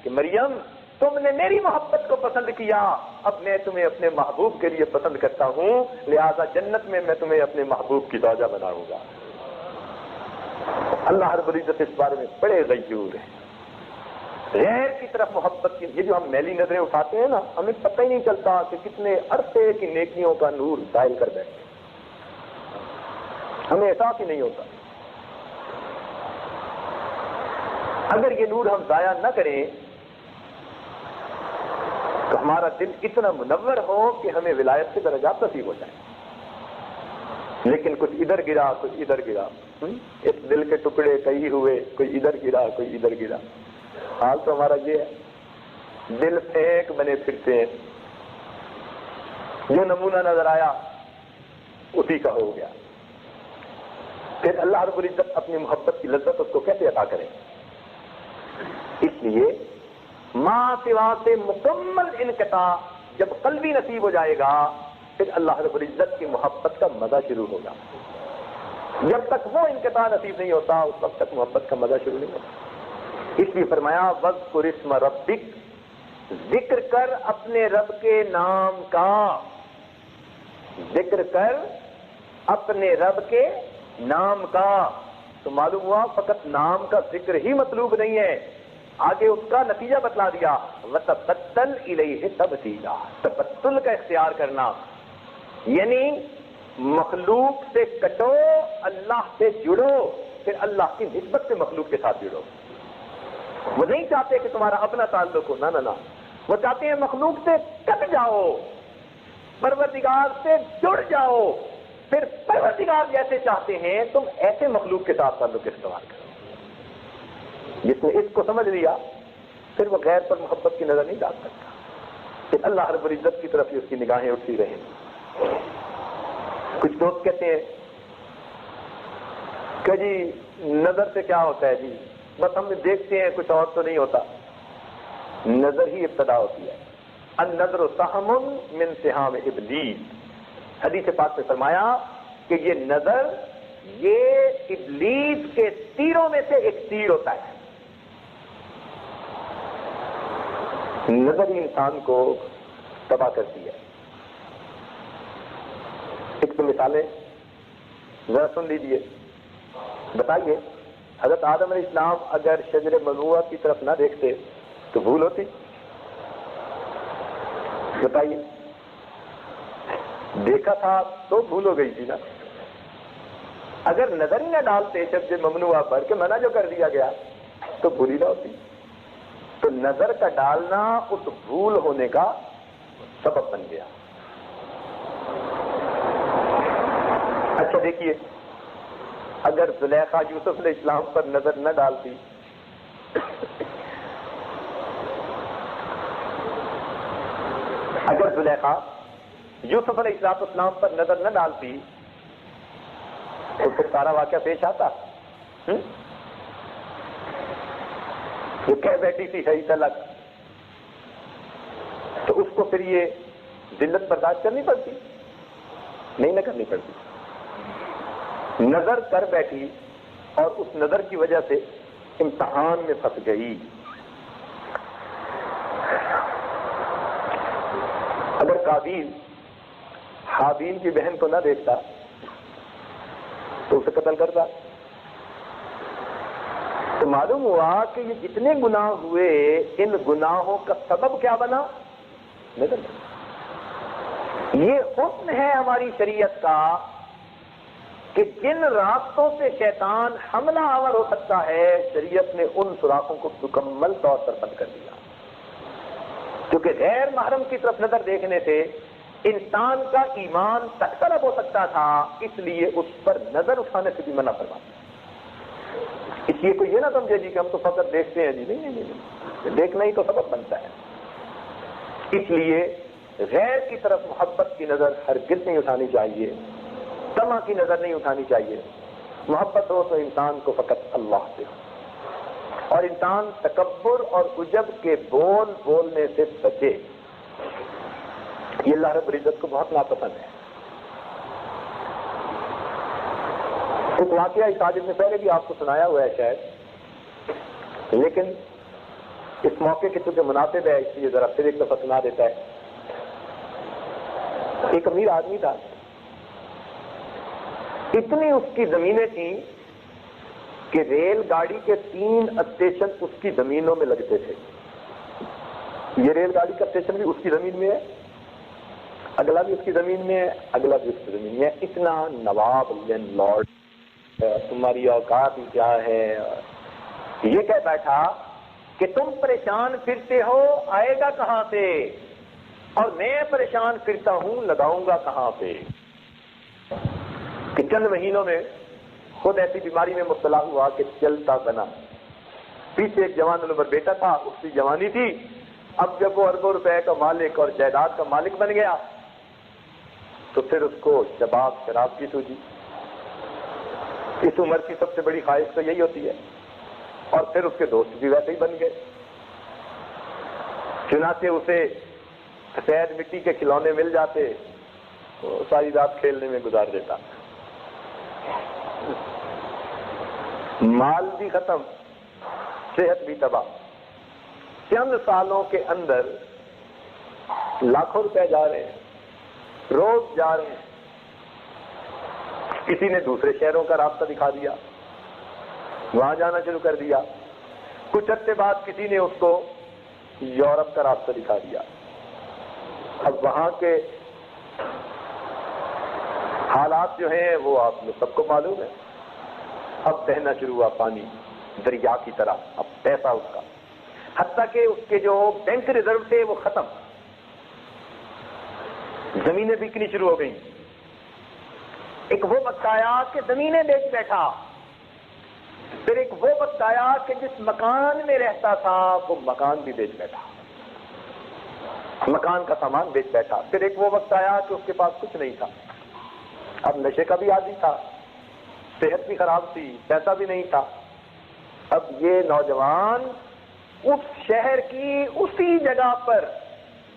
کہ مریم تم نے میری محبت کو پسند کیا، اب میں تمہیں اپنے محبوب کے لیے پسند کرتا ہوں، لہذا جنت میں تمہیں اپنے محبوب کی زوجہ بناؤں گا۔ اللہ رب العزت اس بارے میں بڑے غیور ہیں۔ غیر کی طرف محبت کی، یہ جو ہم میلی نظریں اٹھاتے ہیں نا، ہمیں پتہ ہی نہیں چلتا کہ کتنے عرصے کی نیکیوں کا نور ظاہر کر بیٹھے، ہمیں احساس ہی نہیں ہوتا۔ اگر یہ نور ہم ضائع نہ کریں تو ہمارا دل اتنا منور ہو کہ ہمیں ولایت کے درجات نصیب ہو جائیں، لیکن کچھ ادھر گرا کچھ ادھر گرا، اس دل کے ٹکڑے کئی ہوئے، کوئی ادھر گرا کوئی ادھر گرا۔ حال تو ہمارا یہ ہے، دل پھینک بنے پھرتے ہیں، جو نمونہ نظر آیا اسی کا ہو گیا۔ پھر اللہ رب العزت اپنی محبت کی لذت اس کو کیسے عطا کرے؟ اس لیے ماں سوا سے مکمل انقطاع جب قلبی نصیب ہو جائے گا، پھر اللہ رب العزت کی محبت کا مزہ شروع ہوگا۔ جب تک وہ انقطاع نصیب نہیں ہوتا اس وقت تک محبت کا مزہ شروع نہیں ہوتا۔ اس لیے فرمایا وَاذْكُرِ اسْمَ رَبِّكَ، ذکر کر اپنے رب کے نام کا، ذکر کر اپنے رب کے نام کا۔ تو معلوم ہوا فقط نام کا ذکر ہی مطلوب نہیں ہے، آگے اس کا نتیجہ بتلا دیا، وَتَبَتَّلْ إِلَيْهِ تَبْتِيلًا، تبتل کا اختیار کرنا، یعنی مخلوق سے کٹو، اللہ سے جڑو، پھر اللہ کی نسبت سے مخلوق کے ساتھ جڑو۔ وہ نہیں چاہتے کہ تمہارا اپنا تعلق ہو، نہ نہ نہ، وہ چاہتے ہیں مخلوق سے کٹ جاؤ، پروردگار سے جڑ جاؤ، پھر پروردگار جیسے چاہتے ہیں تم ایسے مخلوق کے ساتھ تعلق استوار کرو۔ جس نے اس کو سمجھ لیا پھر وہ غیر پر محبت کی نظر نہیں ڈال سکتا، پھر اللہ رب العزت کی طرف ہی اس کی نگاہیں اٹھتی رہیں۔ کچھ دوست کہتے ہیں کہ جی نظر سے کیا ہوتا ہے جی، بس ہم دیکھتے ہیں کچھ اور تو نہیں ہوتا۔ نظر ہی ابتدا ہوتی ہے، النظر سہم من سہام ابلیس، حدیث پاک میں فرمایا کہ یہ نظر یہ ابلیس کے تیروں میں سے ایک تیر ہوتا ہے۔ نظر ہی انسان کو تباہ کرتی ہے۔ ایک تو مثالیں ذرا سن لیجیے، بتائیے حضرت آدم علیہ السلام اگر شجر ممنوعہ کی طرف نہ دیکھتے تو بھول ہوتی؟ بتائیے، دیکھا تھا تو بھول ہو گئی تھی نا۔ اگر نظر ہی نہ ڈالتے شجر ممنوعہ پر کہ منع جو کر دیا گیا تو بھول ہی نہ ہوتی۔ تو نظر کا ڈالنا اس بھول ہونے کا سبب بن گیا۔ اچھا دیکھیے، اگر زلیخا یوسف علیہ السلام پر نظر نہ ڈالتی اگر زلیخا یوسف علیہ السلام پر نظر نہ ڈالتی تو پھر سارا واقعہ پیش آتا۔ وہ کہہ بیٹھی تھی صحیح تلک، تو اس کو پھر یہ ذلت برداشت کرنی پڑتی؟ نہیں نہ کرنی پڑتی۔ نظر کر بیٹھی اور اس نظر کی وجہ سے امتحان میں پھنس گئی. اگر قابیل حابیل کی بہن کو نہ دیکھتا تو اسے قتل کرتا. تو معلوم ہوا کہ یہ جتنے گناہ ہوئے ان گناہوں کا سبب کیا بنا؟ نظر. یہ حکم ہے ہماری شریعت کا کہ جن راستوں سے شیطان حملہ آور ہو سکتا ہے شریعت نے ان سوراخوں کو مکمل طور پر بند کر دیا. کیونکہ غیر محرم کی طرف نظر دیکھنے سے انسان کا ایمان تک طرف ہو سکتا تھا، اس لیے اس پر نظر اٹھانے سے بھی منع فرما. اس لیے کوئی یہ نہ سمجھے جی کہ ہم تو فقط دیکھتے ہیں. جی نہیں، دیکھنا ہی تو سبب بنتا ہے. اس لیے غیر کی طرف محبت کی نظر ہرگز نہیں اٹھانی چاہیے، طمع کی نظر نہیں اٹھانی چاہیے. محبت ہو تو انسان کو فقط اللہ سے ہو، اور انسان تکبر اور عجب کے بول بولنے سے بچے. یہ اللہ رب العزت کو بہت ناپسند ہے. ایک واقعہ اس تاجر نے پہلے بھی آپ کو سنایا ہوا ہے شاید، لیکن اس موقع کے چونکہ مناسب ہے اس لیے ذرا پھر ایک دفعہ سنا دیتا ہے. ایک امیر آدمی تھا، اتنی اس کی زمینیں تھیں کہ ریل گاڑی کے 3 اسٹیشن اس کی زمینوں میں لگتے تھے. یہ ریل گاڑی کا اسٹیشن بھی اس کی زمین میں ہے، اگلا بھی اس کی زمین میں ہے، اگلا بھی اس کی زمین میں ہے. اتنا نواب لینڈ لارڈ، تمہاری اوقات کیا ہے. یہ کہہ بیٹھا کہ تم پریشان پھرتے ہو آئے گا کہاں سے، اور میں پریشان پھرتا ہوں لگاؤں گا کہاں پہ. کہ چند مہینوں میں خود ایسی بیماری میں مبتلا ہوا کہ چلتا بنا. پیچھے ایک جوان العمر بیٹا تھا، اس کی جوانی تھی. اب جب وہ اربوں روپے کا مالک اور جائیداد کا مالک بن گیا تو پھر اس کو شباب شراب کی سوجی. اس عمر کی سب سے بڑی خواہش تو یہی ہوتی ہے. اور پھر اس کے دوست بھی ویسے ہی بن گئے. چنانچہ اسے سفید مٹی کے کھلونے مل جاتے، وہ ساری رات کھیلنے میں گزار دیتا. مال بھی ختم، صحت بھی تباہ. چند سالوں کے اندر لاکھوں روپے جا رہے ہیں، روز جا رہے ہیں. کسی نے دوسرے شہروں کا راستہ دکھا دیا، وہاں جانا شروع کر دیا. کچھ عرصے بعد کسی نے اس کو یورپ کا راستہ دکھا دیا. اب وہاں کے حالات جو ہیں وہ آپ لوگ سب کو معلوم ہے. اب بہنا شروع ہوا پانی دریا کی طرح. اب پیسہ اس کا، حتیٰ کہ اس کے جو بینک ریزرو تھے وہ ختم. زمینیں بکنی شروع ہو گئیں. ایک وہ وقت آیا کہ زمینیں بیچ بیٹھا. پھر ایک وہ وقت آیا کہ جس مکان میں رہتا تھا وہ مکان بھی بیچ بیٹھا، مکان کا سامان بیچ بیٹھا. پھر ایک وہ وقت آیا کہ اس کے پاس کچھ نہیں تھا. اب نشے کا بھی عادی تھا، صحت بھی خراب تھی، پیسہ بھی نہیں تھا. اب یہ نوجوان اس شہر کی اسی جگہ پر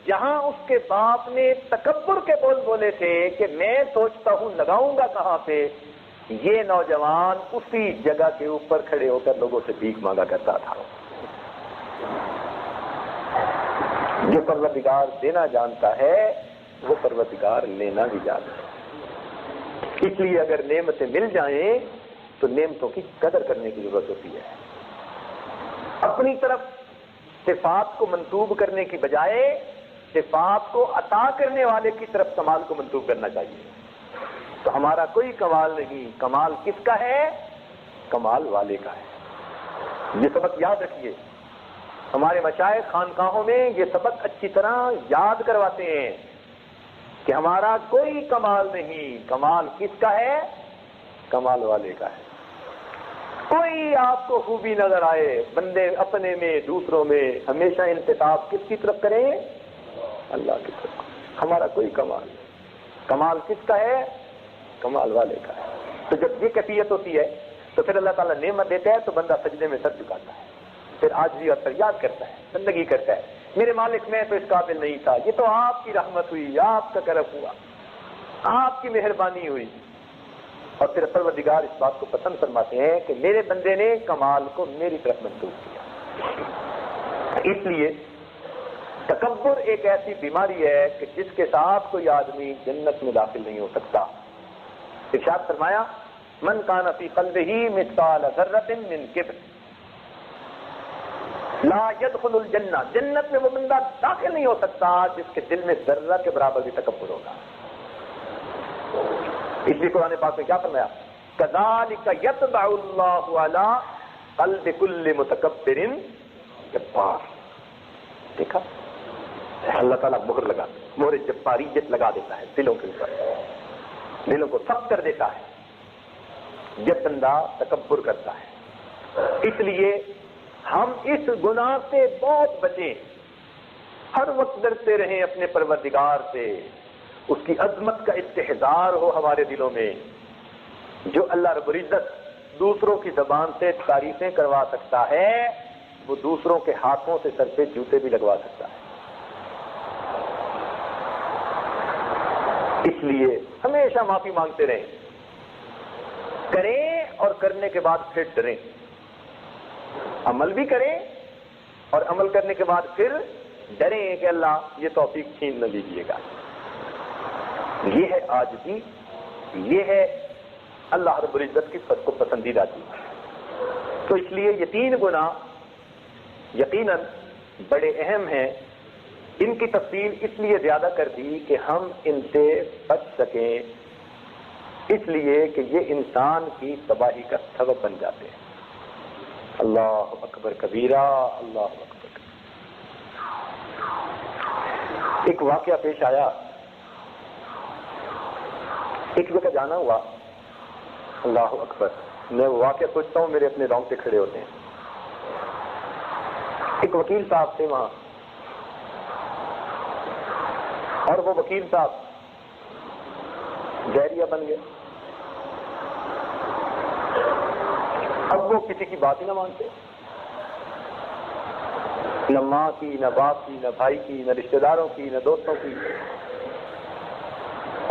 جہاں اس کے باپ نے تکبر کے بول بولے تھے کہ میں سوچتا ہوں لگاؤں گا کہاں پہ، یہ نوجوان اسی جگہ کے اوپر کھڑے ہو کر لوگوں سے بھیک مانگا کرتا تھا. جو پروردگار دینا جانتا ہے وہ پروردگار لینا بھی جانتا ہے. اس لیے اگر نعمتیں مل جائیں تو نعمتوں کی قدر کرنے کی ضرورت ہوتی ہے. اپنی طرف صفات کو منسوب کرنے کی بجائے صفات کو عطا کرنے والے کی طرف کمال کو منسوب کرنا چاہیے. تو ہمارا کوئی کمال نہیں، کمال کس کا ہے؟ کمال والے کا ہے. یہ سبق یاد رکھیے. ہمارے مشائخ خانقاہوں میں یہ سبق اچھی طرح یاد کرواتے ہیں کہ ہمارا کوئی کمال نہیں، کمال کس کا ہے؟ کمال والے کا ہے. کوئی آپ کو خوبی نظر آئے بندے اپنے میں دوسروں میں، ہمیشہ انتساب کس کی طرف کریں؟ اللہ کی طرف. ہمارا کوئی کمال نہیں. کمال کس کا ہے؟ کمال والے کا ہے. تو جب یہ کیفیت ہوتی ہے تو پھر اللہ تعالیٰ نعمت دیتا ہے تو بندہ سجدے میں سر جھکاتا ہے، پھر عاجزی اور فریاد کرتا ہے، بندگی کرتا ہے. میرے مالک میں تو اس قابل نہیں تھا، یہ تو آپ کی رحمت ہوئی، آپ کا کرم ہوا، آپ کی مہربانی ہوئی. اور پھر پروردگار اس بات کو پسند فرماتے ہیں کہ میرے بندے نے کمال کو میری طرف منسوخ کیا. اس لیے تکبر ایک ایسی بیماری ہے کہ جس کے ساتھ کوئی آدمی جنت میں داخل نہیں ہو سکتا. ارشاد فرمایا من کان فی قلبہ مثقال ذرۃ من کبر لا يدخل الجنہ، جنت میں وہ بندہ داخل نہیں ہو سکتا جس کے دل میں ذرہ کے برابر بھی تکبر ہوگا. اس لیے قرآن پاک میں کیا فرمایا؟ کذالک یطبع اللہ علی قلب کل متکبر جبار. دیکھا اللہ تعالیٰ مہر لگا، مہر جباریت لگا دیتا ہے دلوں کے اوپر، دلوں کو سخت کر دیتا ہے جب بندہ تکبر کرتا ہے. اس لیے ہم اس گناہ سے بہت بچیں، ہر وقت ڈرتے رہیں اپنے پروردگار سے، اس کی عظمت کا استحضار ہو ہمارے دلوں میں. جو اللہ رب العزت دوسروں کی زبان سے تعریفیں کروا سکتا ہے وہ دوسروں کے ہاتھوں سے سر پہ جوتے بھی لگوا سکتا ہے. اس لیے ہمیشہ معافی مانگتے رہیں، کریں اور کرنے کے بعد پھر ڈریں، عمل بھی کریں اور عمل کرنے کے بعد پھر ڈریں کہ اللہ یہ توفیق چھین نہ لیجیے گا. یہ ہے عاجزی، یہ ہے اللہ رب العزت کی سب کو پسندیدہ چیز. تو اس لیے یہ تین گناہ یقیناً بڑے اہم ہیں. ان کی تفصیل اس لیے زیادہ کر دی کہ ہم ان سے بچ سکیں، اس لیے کہ یہ انسان کی تباہی کا سبب بن جاتے ہیں. اللہ اکبر کبیرہ، اللہ اکبر. ایک واقعہ پیش آیا، ایک جگہ جانا ہوا. اللہ اکبر، میں وہ واقعہ سوچتا ہوں میرے اپنے رونگٹے کھڑے ہوتے ہیں. ایک وکیل صاحب تھے وہاں، اور وہ وکیل صاحب ڈائریا بن گئے. اب وہ کسی کی بات ہی نہ مانتے، نہ ماں کی، نہ باپ کی، نہ بھائی کی، نہ رشتہ داروں کی، نہ دوستوں کی.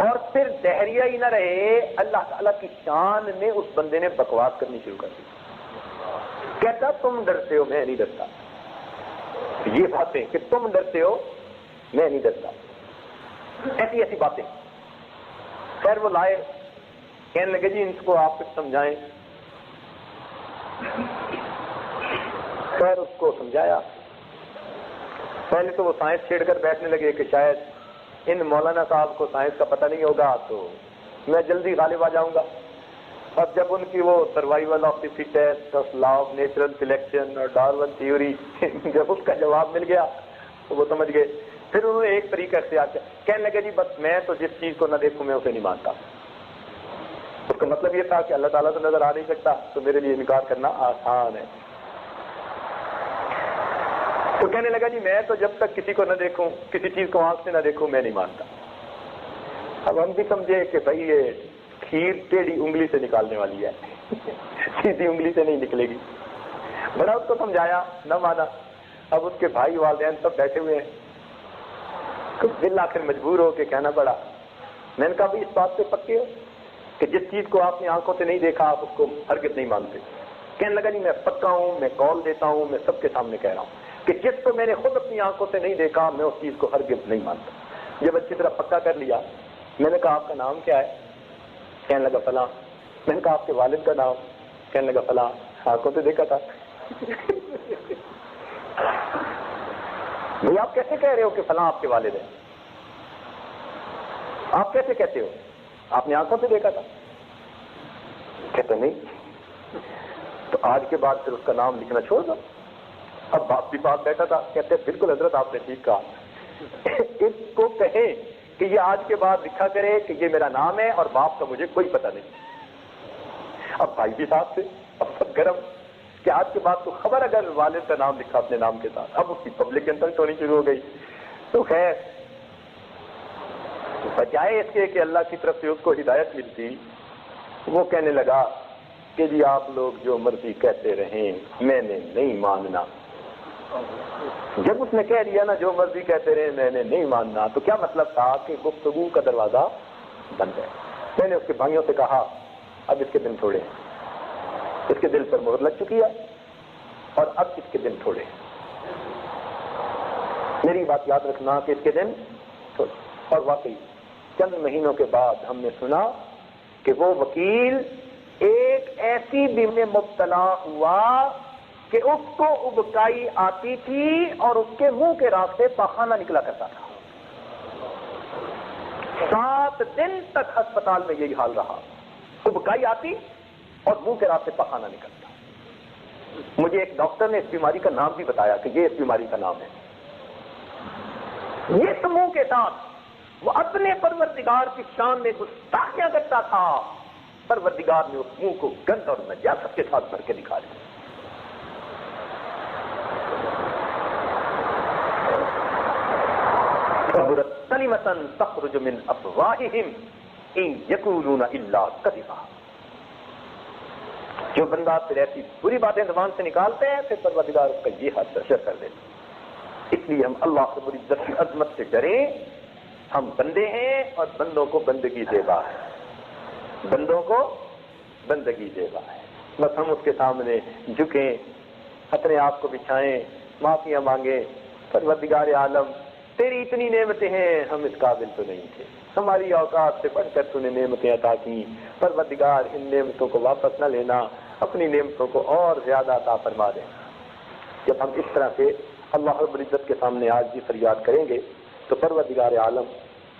اور پھر دہریا ہی نہ رہے، اللہ تعالیٰ کی شان میں اس بندے نے بکواس کرنی شروع کر دی. کہتا تم ڈرتے ہو میں نہیں ڈرتا. یہ باتیں کہ تم ڈرتے ہو میں نہیں ڈرتا، ایسی ایسی باتیں. خیر وہ لائے، کہنے لگے جی ان کو آپ کچھ سمجھائیں. خیر اس کو سمجھایا. پہلے تو وہ سائنس چھیڑ کر بیٹھنے لگے کہ شاید ان مولانا صاحب کو سائنس کا پتہ نہیں ہوگا تو میں جلدی غالب آ جاؤں گا. اب جب ان کی وہ سروائیول آف دی فٹیسٹ اور لا آف نیچرل سلیکشن اور ڈارون تھیوری جب اس کا جواب مل گیا تو وہ سمجھ گئے. پھر انہوں نے ایک طریقہ اختیار کیا، کہنے لگے جی بس میں تو جس چیز کو نہ دیکھوں میں اسے نہیں مانتا. اس کا مطلب یہ تھا کہ اللہ تعالیٰ تو نظر آ نہیں سکتا تو میرے لیے انکار کرنا آسان ہے. تو کہنے لگا جی میں تو جب تک کسی کو نہ دیکھوں، کسی چیز کو آنکھ سے نہ دیکھوں میں نہیں مانتا. اب ہم بھی سمجھے کہ بھائی یہ کھیر ٹیڑھی انگلی سے نکالنے والی ہے، سیدھی انگلی سے نہیں نکلے گی. بڑا اس کو سمجھایا، نہ مانا. اب اس کے بھائی والدین سب بیٹھے ہوئے ہیں، دل آخر مجبور ہو کے کہنا پڑا. میں نے کہا بھی اس بات سے پکے ہو کہ جس چیز کو آپ نے آنکھوں سے نہیں دیکھا آپ اس کو ہرگز نہیں مانتے؟ کہنے لگا جی میں پکا ہوں، میں قول دیتا ہوں، میں سب کے سامنے کہہ رہا ہوں کہ جس کو میں نے خود اپنی آنکھوں سے نہیں دیکھا میں اس چیز کو ہرگز نہیں مانتا. جب اچھی طرح پکا کر لیا میں نے کہا آپ کا نام کیا ہے؟ کہنے لگا فلاں. میں نے کہا آپ کے والد کا نام؟ کہنے لگا فلاں. آنکھوں سے دیکھا تھا. بھئی آپ کیسے کہہ رہے ہو کہ فلاں آپ کے والد ہیں؟ آپ کیسے کہتے ہو؟ آپ نے آنکھوں سے دیکھا تھا؟ کہتے نہیں. تو آج کے بعد پھر اس کا نام لکھنا چھوڑ دو. اب باپ بھی پاس بیٹھا تھا، کہتے بالکل حضرت آپ نے ٹھیک کہا. اس کو کہیں کہ یہ آج کے بعد لکھا کرے کہ یہ میرا نام ہے اور باپ کا مجھے کوئی پتہ نہیں. اب بھائی بھی ساتھ تھے، اب سب گرم کہ آج کے بعد تو خبر اگر والد کا نام لکھا اپنے نام کے ساتھ. اب اس کی پبلک انسلٹ ہونی شروع ہو گئی. تو خیر بجائے اس کے کہ اللہ کی طرف سے اس کو ہدایت ملتی، وہ کہنے لگا کہ جی آپ لوگ جو مرضی کہتے رہیں میں نے نہیں ماننا. جب اس نے کہہ دیا نا جو مرضی کہتے رہے میں نے نہیں ماننا، تو کیا مطلب تھا کہ گفتگو کا دروازہ بند ہے. میں نے اس کے بھائیوں سے کہا اب اس کے دن تھوڑے ہیں، اس کے دل پر مہر لگ چکی ہے اور اب اس کے دن تھوڑے ہیں۔ میری بات یاد رکھنا کہ اس کے دن تھوڑے، اور واقعی چند مہینوں کے بعد ہم نے سنا کہ وہ وکیل ایک ایسی بیماری میں مبتلا ہوا کہ اس کو ابکائی آتی تھی اور اس کے منہ کے راستے پاخانہ نکلا کرتا تھا۔ 7 دن تک ہسپتال میں یہی حال رہا، ابکائی آتی اور منہ کے راستے پاخانہ نکلتا۔ مجھے ایک ڈاکٹر نے اس بیماری کا نام بھی بتایا کہ یہ اس بیماری کا نام ہے۔ اس منہ کے ساتھ وہ اپنے پروردگار کی شان میں گستاخیاں کرتا تھا، پروردگار نے اس منہ کو گند اور نجاست کے ساتھ بھر کے دکھا دیا۔ کبرت کلمۃ تخرج من افواہہم ان یقولون الا کذبا۔ جو بندہ پھر ایسی بری باتیں زبان سے نکالتے ہیں، پھر پروردگار اس کا یہ حد اشر کر دیتے ہیں۔ اس لیے ہم اللہ رب العزت کی عظمت سے ڈریں۔ ہم بندے ہیں اور بندوں کو بندگی دیوا ہے، بندوں کو بندگی دیوا ہے، بس ہم اس کے سامنے جھکیں، اپنے آپ کو بچھائیں، معافیاں مانگیں، پروردگار عالم تیری اتنی نعمتیں ہیں، ہم اس قابل تو نہیں تھے، ہماری اوقات سے بڑھ کر تو نے نعمتیں عطا کی، پروردگار ان نعمتوں کو واپس نہ لینا، اپنی نعمتوں کو اور زیادہ عطا فرما دینا۔ جب ہم اس طرح سے اللہ رب العزت کے سامنے آج بھی فریاد کریں گے تو پروردگار عالم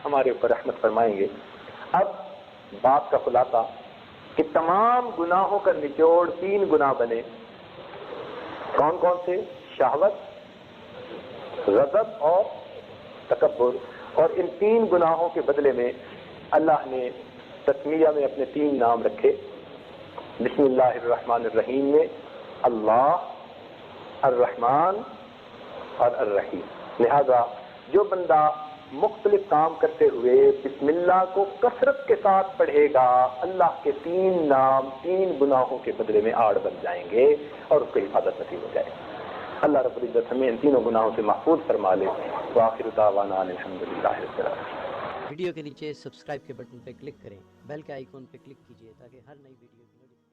ہمارے اوپر رحمت فرمائیں گے۔ اب بات کا خلاصہ کہ تمام گناہوں کا نچوڑ 3 گناہ بنے۔ کون کون سے؟ شہوت، غضب اور تکبر۔ اور ان 3 گناہوں کے بدلے میں اللہ نے تسمیہ میں اپنے 3 نام رکھے۔ بسم اللہ الرحمن الرحیم میں اللہ، الرحمن اور الرحیم۔ لہذا جو بندہ مختلف کام کرتے ہوئے بسم اللہ کو کثرت کے ساتھ پڑھے گا، اللہ کے 3 نام 3 گناہوں کے بدلے میں آڑ بن جائیں گے اور اس کو حفاظت نصیب ہو جائے۔ اللہ رب العزت ہمیں ان 3 گناہوں سے محفوظ فرما لے۔ وآخر دعوانا الحمدللہ رب العالمین۔ ویڈیو کے نیچے سبسکرائب کے بٹن پہ کلک کریں، بیل کے آئیکن پہ کلک کیجیے تاکہ ہر نئی ویڈیو کی نوٹیفیکیشن